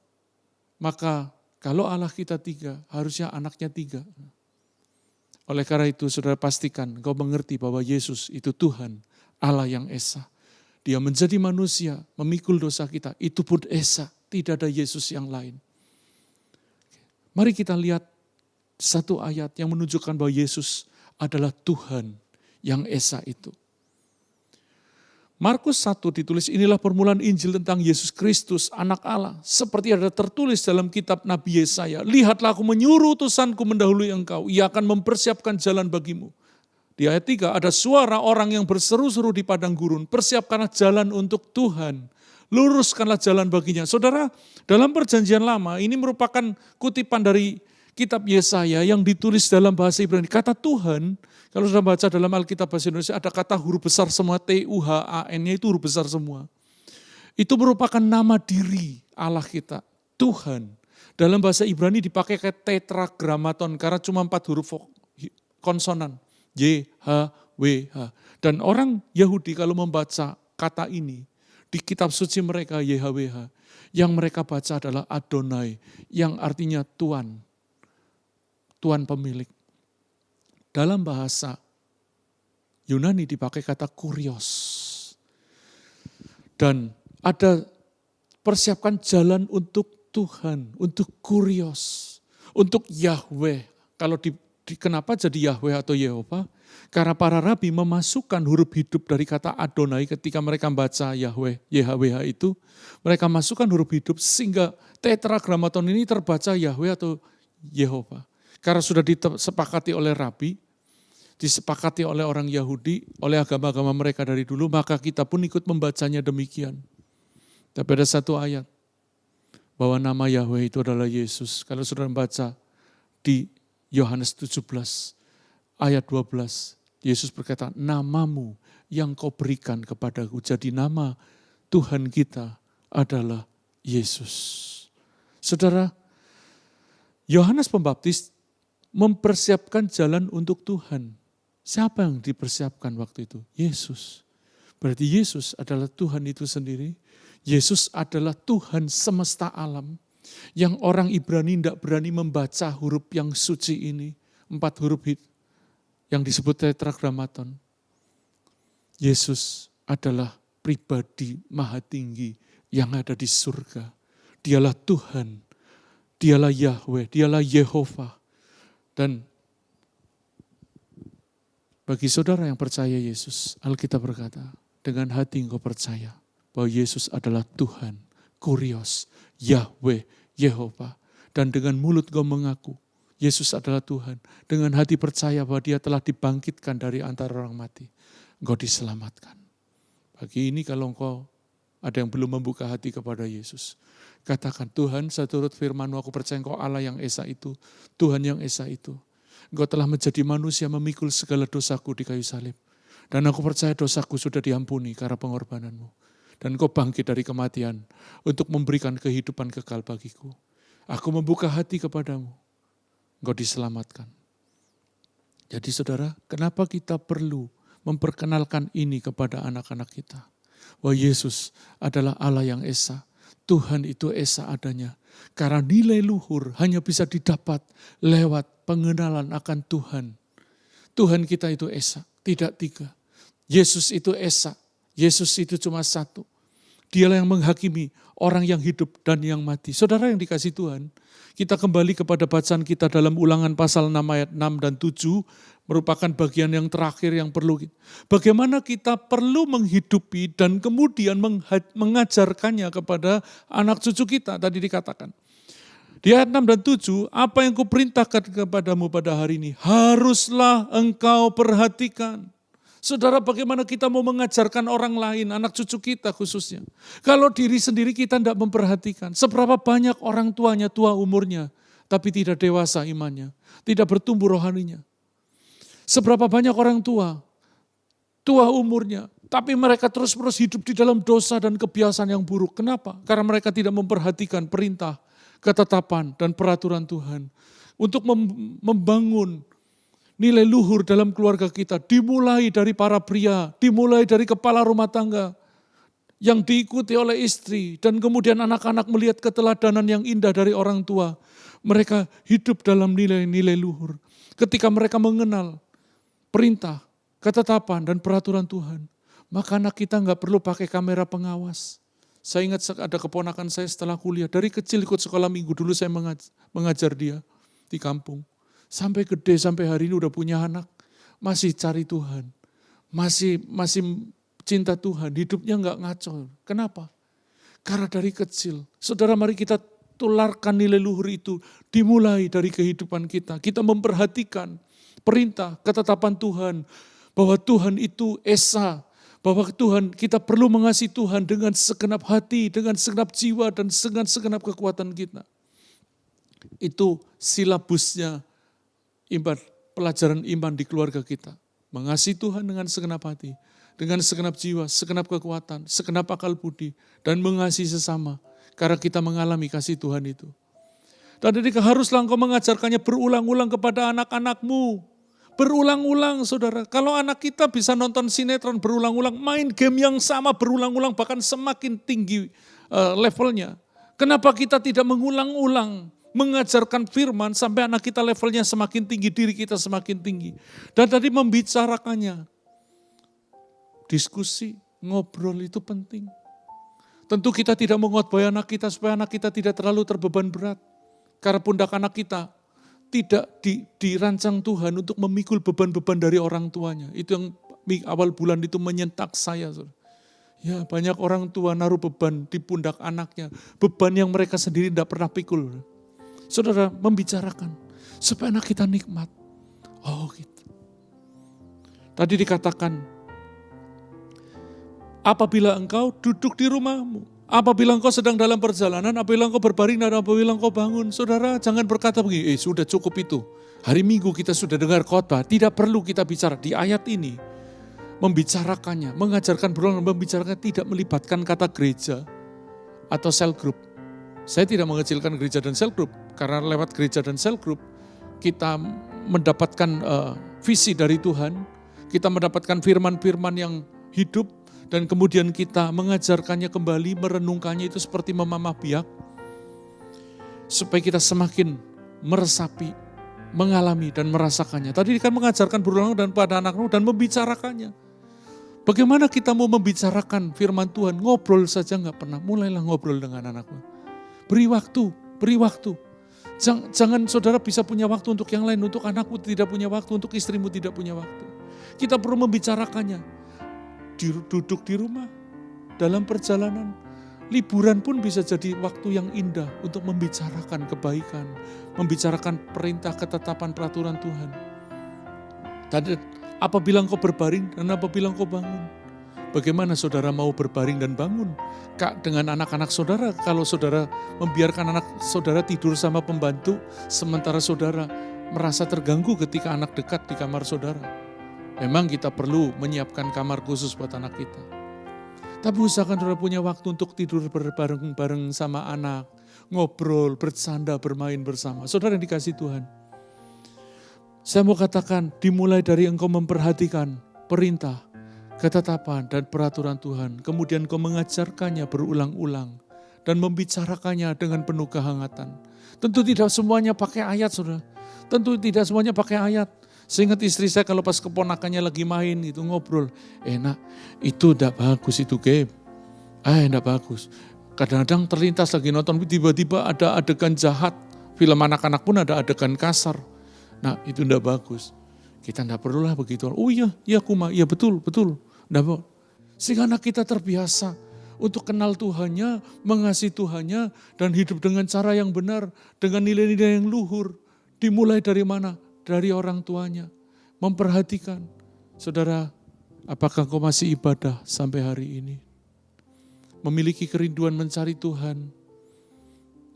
Speaker 2: Maka kalau Allah kita 3, harusnya anaknya 3. Oleh karena itu saudara pastikan engkau mengerti bahwa Yesus itu Tuhan, Allah yang Esa. Dia menjadi manusia, memikul dosa kita, itu pun Esa, tidak ada Yesus yang lain. Mari kita lihat satu ayat yang menunjukkan bahwa Yesus adalah Tuhan yang Esa itu. Markus 1 ditulis, inilah permulaan Injil tentang Yesus Kristus, anak Allah. Seperti ada tertulis dalam kitab Nabi Yesaya, lihatlah aku menyuruh utusanku mendahului engkau, ia akan mempersiapkan jalan bagimu. Di ayat 3 ada suara orang yang berseru-seru di padang gurun, persiapkanlah jalan untuk Tuhan, luruskanlah jalan baginya. Saudara, dalam perjanjian lama ini merupakan kutipan dari kitab Yesaya yang ditulis dalam bahasa Ibrani. Kata Tuhan, kalau sudah baca dalam Alkitab bahasa Indonesia ada kata huruf besar semua, Tuhan-nya itu huruf besar semua. Itu merupakan nama diri Allah kita, Tuhan. Dalam bahasa Ibrani dipakai kayak tetragrammaton karena cuma 4 huruf konsonan. YHWH. Dan orang Yahudi kalau membaca kata ini di kitab suci mereka YHWH, yang mereka baca adalah Adonai, yang artinya Tuhan, Tuhan pemilik. Dalam bahasa Yunani dipakai kata kurios. Dan ada persiapkan jalan untuk Tuhan, untuk kurios, untuk Yahweh. Kalau kenapa jadi Yahweh atau Yehova? Karena para rabi memasukkan huruf hidup dari kata Adonai ketika mereka membaca Yahweh, YHWH itu. Mereka masukkan huruf hidup sehingga tetragrammaton ini terbaca Yahweh atau Yehova. Karena sudah disepakati oleh rabi, disepakati oleh orang Yahudi, oleh agama-agama mereka dari dulu, maka kita pun ikut membacanya demikian. Tapi ada satu ayat, bahwa nama Yahweh itu adalah Yesus. Kalau sudah membaca di Yohanes 17 ayat 12, Yesus berkata, namamu yang kau berikan kepadaku. Jadi nama Tuhan kita adalah Yesus. Saudara, Yohanes Pembaptis mempersiapkan jalan untuk Tuhan. Siapa yang dipersiapkan waktu itu? Yesus. Berarti Yesus adalah Tuhan itu sendiri. Yesus adalah Tuhan semesta alam. Yang orang Ibrani tidak berani membaca huruf yang suci ini. 4 huruf yang disebut tetragrammaton. Yesus adalah pribadi maha tinggi yang ada di surga. Dialah Tuhan, dialah Yahweh, dialah Yehova. Dan bagi saudara yang percaya Yesus, Alkitab berkata, dengan hati engkau percaya bahwa Yesus adalah Tuhan, Kurios, Yahweh, Yehova. Dan dengan mulut engkau mengaku, Yesus adalah Tuhan. Dengan hati percaya bahwa dia telah dibangkitkan dari antara orang mati. Engkau diselamatkan. Pagi ini kalau engkau ada yang belum membuka hati kepada Yesus, katakan, Tuhan, saya turut firman-Mu, aku percaya Engkau Allah yang Esa itu, Tuhan yang Esa itu. Engkau telah menjadi manusia memikul segala dosaku di kayu salib. Dan aku percaya dosaku sudah diampuni karena pengorbanan-Mu. Dan Engkau bangkit dari kematian untuk memberikan kehidupan kekal bagiku. Aku membuka hati kepadamu, Engkau diselamatkan. Jadi saudara, kenapa kita perlu memperkenalkan ini kepada anak-anak kita? Bahwa Yesus adalah Allah yang Esa. Tuhan itu Esa adanya. Karena nilai luhur hanya bisa didapat lewat pengenalan akan Tuhan. Tuhan kita itu Esa, tidak 3. Yesus itu Esa. Yesus itu cuma 1. Dialah yang menghakimi orang yang hidup dan yang mati. Saudara yang dikasih Tuhan, kita kembali kepada bacaan kita dalam Ulangan pasal 6 ayat 6 dan 7, merupakan bagian yang terakhir yang perlu. Bagaimana kita perlu menghidupi dan kemudian mengajarkannya kepada anak cucu kita, tadi dikatakan. Di ayat 6 dan 7, apa yang kuperintahkan kepadamu pada hari ini, haruslah engkau perhatikan. Saudara, bagaimana kita mau mengajarkan orang lain, anak cucu kita khususnya. Kalau diri sendiri kita tidak memperhatikan. Seberapa banyak orang tuanya tua umurnya, tapi tidak dewasa imannya, tidak bertumbuh rohaninya. Seberapa banyak orang tua umurnya, tapi mereka terus-menerus hidup di dalam dosa dan kebiasaan yang buruk. Kenapa? Karena mereka tidak memperhatikan perintah, ketetapan, dan peraturan Tuhan. Untuk membangun nilai luhur dalam keluarga kita, dimulai dari para pria, dimulai dari kepala rumah tangga, yang diikuti oleh istri, dan kemudian anak-anak melihat keteladanan yang indah dari orang tua. Mereka hidup dalam nilai-nilai luhur. Ketika mereka mengenal perintah, ketetapan, dan peraturan Tuhan, maka anak kita nggak perlu pakai kamera pengawas. Saya ingat ada keponakan saya setelah kuliah, dari kecil ikut sekolah minggu, dulu saya mengajar dia di kampung. Sampai gede, sampai hari ini udah punya anak, masih cari Tuhan, masih cinta Tuhan, hidupnya nggak ngaco. Kenapa? Karena dari kecil, saudara, mari kita tularkan nilai luhur itu, dimulai dari kehidupan kita. Kita memperhatikan perintah, ketetapan Tuhan, bahwa Tuhan itu Esa, bahwa Tuhan, kita perlu mengasihi Tuhan dengan segenap hati, dengan segenap jiwa, dan dengan segenap kekuatan kita. Itu silabusnya iman, pelajaran iman di keluarga kita. Mengasihi Tuhan dengan segenap hati, dengan segenap jiwa, segenap kekuatan, segenap akal budi, dan mengasihi sesama, karena kita mengalami kasih Tuhan itu. Dan jadi haruslah engkau mengajarkannya berulang-ulang kepada anak-anakmu. Berulang-ulang, saudara. Kalau anak kita bisa nonton sinetron berulang-ulang, main game yang sama berulang-ulang, bahkan semakin tinggi levelnya. Kenapa kita tidak mengulang-ulang, mengajarkan firman sampai anak kita levelnya semakin tinggi, diri kita semakin tinggi. Dan tadi membicarakannya. Diskusi, ngobrol itu penting. Tentu kita tidak mengkhotbah anak kita supaya anak kita tidak terlalu terbeban berat. Karena pundak anak kita tidak dirancang Tuhan untuk memikul beban-beban dari orang tuanya. Itu yang awal bulan itu menyentak saya. Ya, banyak orang tua naruh beban di pundak anaknya. Beban yang mereka sendiri tidak pernah pikul. Saudara, membicarakan supaya anak kita nikmat. Oh gitu. Tadi dikatakan, apabila engkau duduk di rumahmu, apabila engkau sedang dalam perjalanan, apabila engkau berbaring dan apabila engkau bangun. Saudara, jangan berkata begini, sudah cukup itu. Hari Minggu kita sudah dengar khotbah, tidak perlu kita bicara. Di ayat ini, membicarakannya, mengajarkan berulang, membicarakan tidak melibatkan kata gereja atau cell group. Saya tidak mengecilkan gereja dan cell group, karena lewat gereja dan cell group, kita mendapatkan visi dari Tuhan, kita mendapatkan firman-firman yang hidup, dan kemudian kita mengajarkannya kembali, merenungkannya itu seperti memamah biak, supaya kita semakin meresapi, mengalami dan merasakannya. Tadi kan mengajarkan berulang dan pada anak-anak dan membicarakannya. Bagaimana kita mau membicarakan firman Tuhan, ngobrol saja nggak pernah, mulailah ngobrol dengan anakmu. Beri waktu, beri waktu. Jangan saudara bisa punya waktu untuk yang lain, untuk anakmu tidak punya waktu, untuk istrimu tidak punya waktu. Kita perlu membicarakannya. Duduk di rumah, dalam perjalanan, liburan pun bisa jadi waktu yang indah untuk membicarakan kebaikan, membicarakan perintah, ketetapan, peraturan Tuhan. Tadi, apabila engkau berbaring dan apabila engkau bangun. Bagaimana saudara mau berbaring dan bangun? Kak, dengan anak-anak saudara, kalau saudara membiarkan anak saudara tidur sama pembantu, sementara saudara merasa terganggu ketika anak dekat di kamar saudara. Memang kita perlu menyiapkan kamar khusus buat anak kita. Tapi usahakan saudara punya waktu untuk tidur bareng-bareng sama anak, ngobrol, bercanda, bermain bersama. Saudara yang dikasih Tuhan. Saya mau katakan, dimulai dari engkau memperhatikan perintah, ketetapan dan peraturan Tuhan. Kemudian kau mengajarkannya berulang-ulang dan membicarakannya dengan penuh kehangatan. Tentu tidak semuanya pakai ayat, saudara. Tentu tidak semuanya pakai ayat. Saya ingat istri saya kalau pas keponakannya lagi main itu ngobrol. Nak, itu tidak bagus itu game. Tidak bagus. Kadang-kadang terlintas lagi nonton, tiba-tiba ada adegan jahat. Film anak-anak pun ada adegan kasar. Nah, itu tidak bagus. Kita tidak perlulah begitu. Oh iya Kuma, iya betul. Sehingga anak kita terbiasa untuk kenal Tuhannya, mengasihi Tuhannya, dan hidup dengan cara yang benar, dengan nilai-nilai yang luhur. Dimulai dari mana? Dari orang tuanya. Memperhatikan. Saudara, apakah kau masih ibadah sampai hari ini? Memiliki kerinduan mencari Tuhan.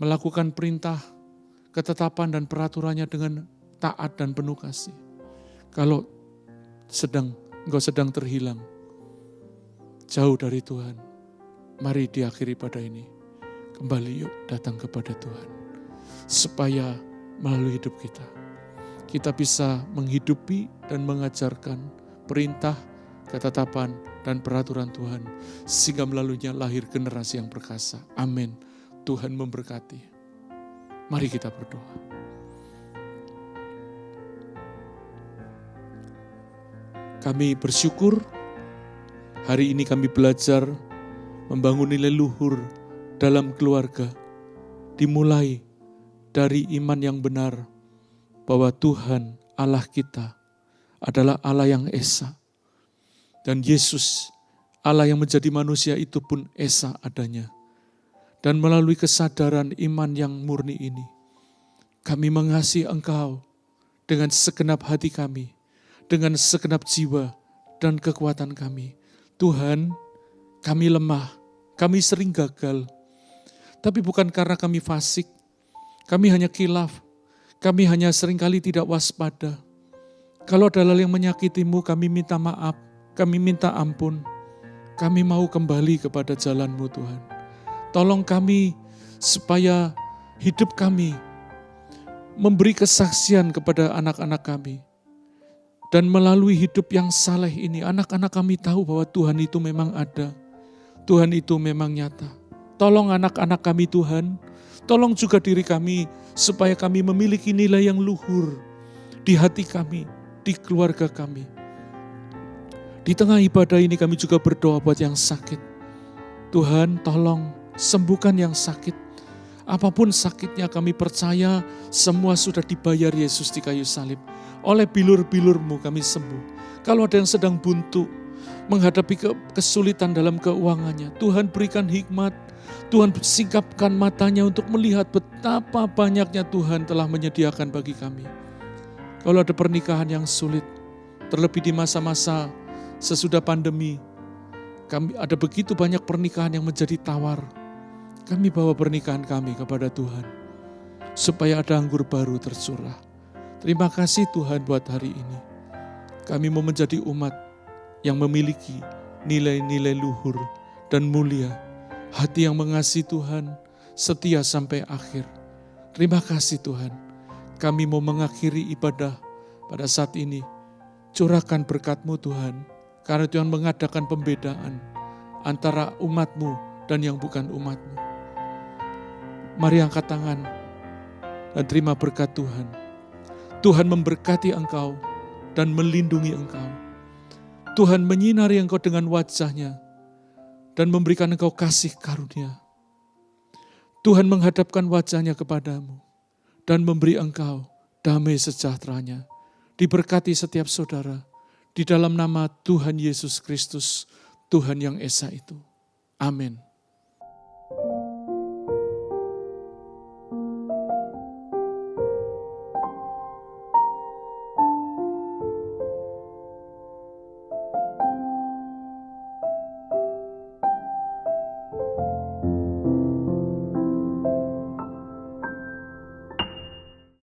Speaker 2: Melakukan perintah, ketetapan dan peraturannya dengan taat dan penuh kasih. Kalau engkau sedang terhilang, jauh dari Tuhan, mari diakhiri pada ini. Kembali yuk datang kepada Tuhan. Supaya melalui hidup kita bisa menghidupi dan mengajarkan perintah, ketetapan, dan peraturan Tuhan. Sehingga melaluinya lahir generasi yang perkasa. Amin. Tuhan memberkati. Mari kita berdoa. Kami bersyukur hari ini kami belajar membangun nilai luhur dalam keluarga. Dimulai dari iman yang benar bahwa Tuhan Allah kita adalah Allah yang esa. Dan Yesus Allah yang menjadi manusia itu pun esa adanya. Dan melalui kesadaran iman yang murni ini, kami mengasihi Engkau dengan segenap hati kami, dengan segenap jiwa dan kekuatan kami. Tuhan, kami lemah, kami sering gagal. Tapi bukan karena kami fasik, kami hanya khilaf, kami hanya seringkali tidak waspada. Kalau ada hal yang menyakitimu, kami minta maaf, kami minta ampun. Kami mau kembali kepada jalan-Mu Tuhan. Tolong kami supaya hidup kami memberi kesaksian kepada anak-anak kami. Dan melalui hidup yang saleh ini, anak-anak kami tahu bahwa Tuhan itu memang ada. Tuhan itu memang nyata. Tolong anak-anak kami Tuhan, tolong juga diri kami supaya kami memiliki nilai yang luhur di hati kami, di keluarga kami. Di tengah ibadah ini kami juga berdoa buat yang sakit. Tuhan tolong sembuhkan yang sakit. Apapun sakitnya kami percaya semua sudah dibayar Yesus di kayu salib. Oleh bilur-bilur-Mu kami sembuh. Kalau ada yang sedang buntu, menghadapi kesulitan dalam keuangannya, Tuhan berikan hikmat, Tuhan singkapkan matanya untuk melihat betapa banyaknya Tuhan telah menyediakan bagi kami. Kalau ada pernikahan yang sulit, terlebih di masa-masa sesudah pandemi, kami ada begitu banyak pernikahan yang menjadi tawar. Kami bawa pernikahan kami kepada Tuhan, supaya ada anggur baru tercurah. Terima kasih Tuhan buat hari ini. Kami mau menjadi umat yang memiliki nilai-nilai luhur dan mulia. Hati yang mengasihi Tuhan, setia sampai akhir. Terima kasih Tuhan. Kami mau mengakhiri ibadah pada saat ini. Curahkan berkat-Mu Tuhan. Karena Tuhan mengadakan pembedaan antara umat-Mu dan yang bukan umat-Mu. Mari angkat tangan dan terima berkat Tuhan. Tuhan memberkati engkau dan melindungi engkau. Tuhan menyinari engkau dengan wajah-Nya dan memberikan engkau kasih karunia. Tuhan menghadapkan wajah-Nya kepadamu dan memberi engkau damai sejahtera-Nya. Diberkati setiap saudara di dalam nama Tuhan Yesus Kristus, Tuhan yang Esa itu. Amin.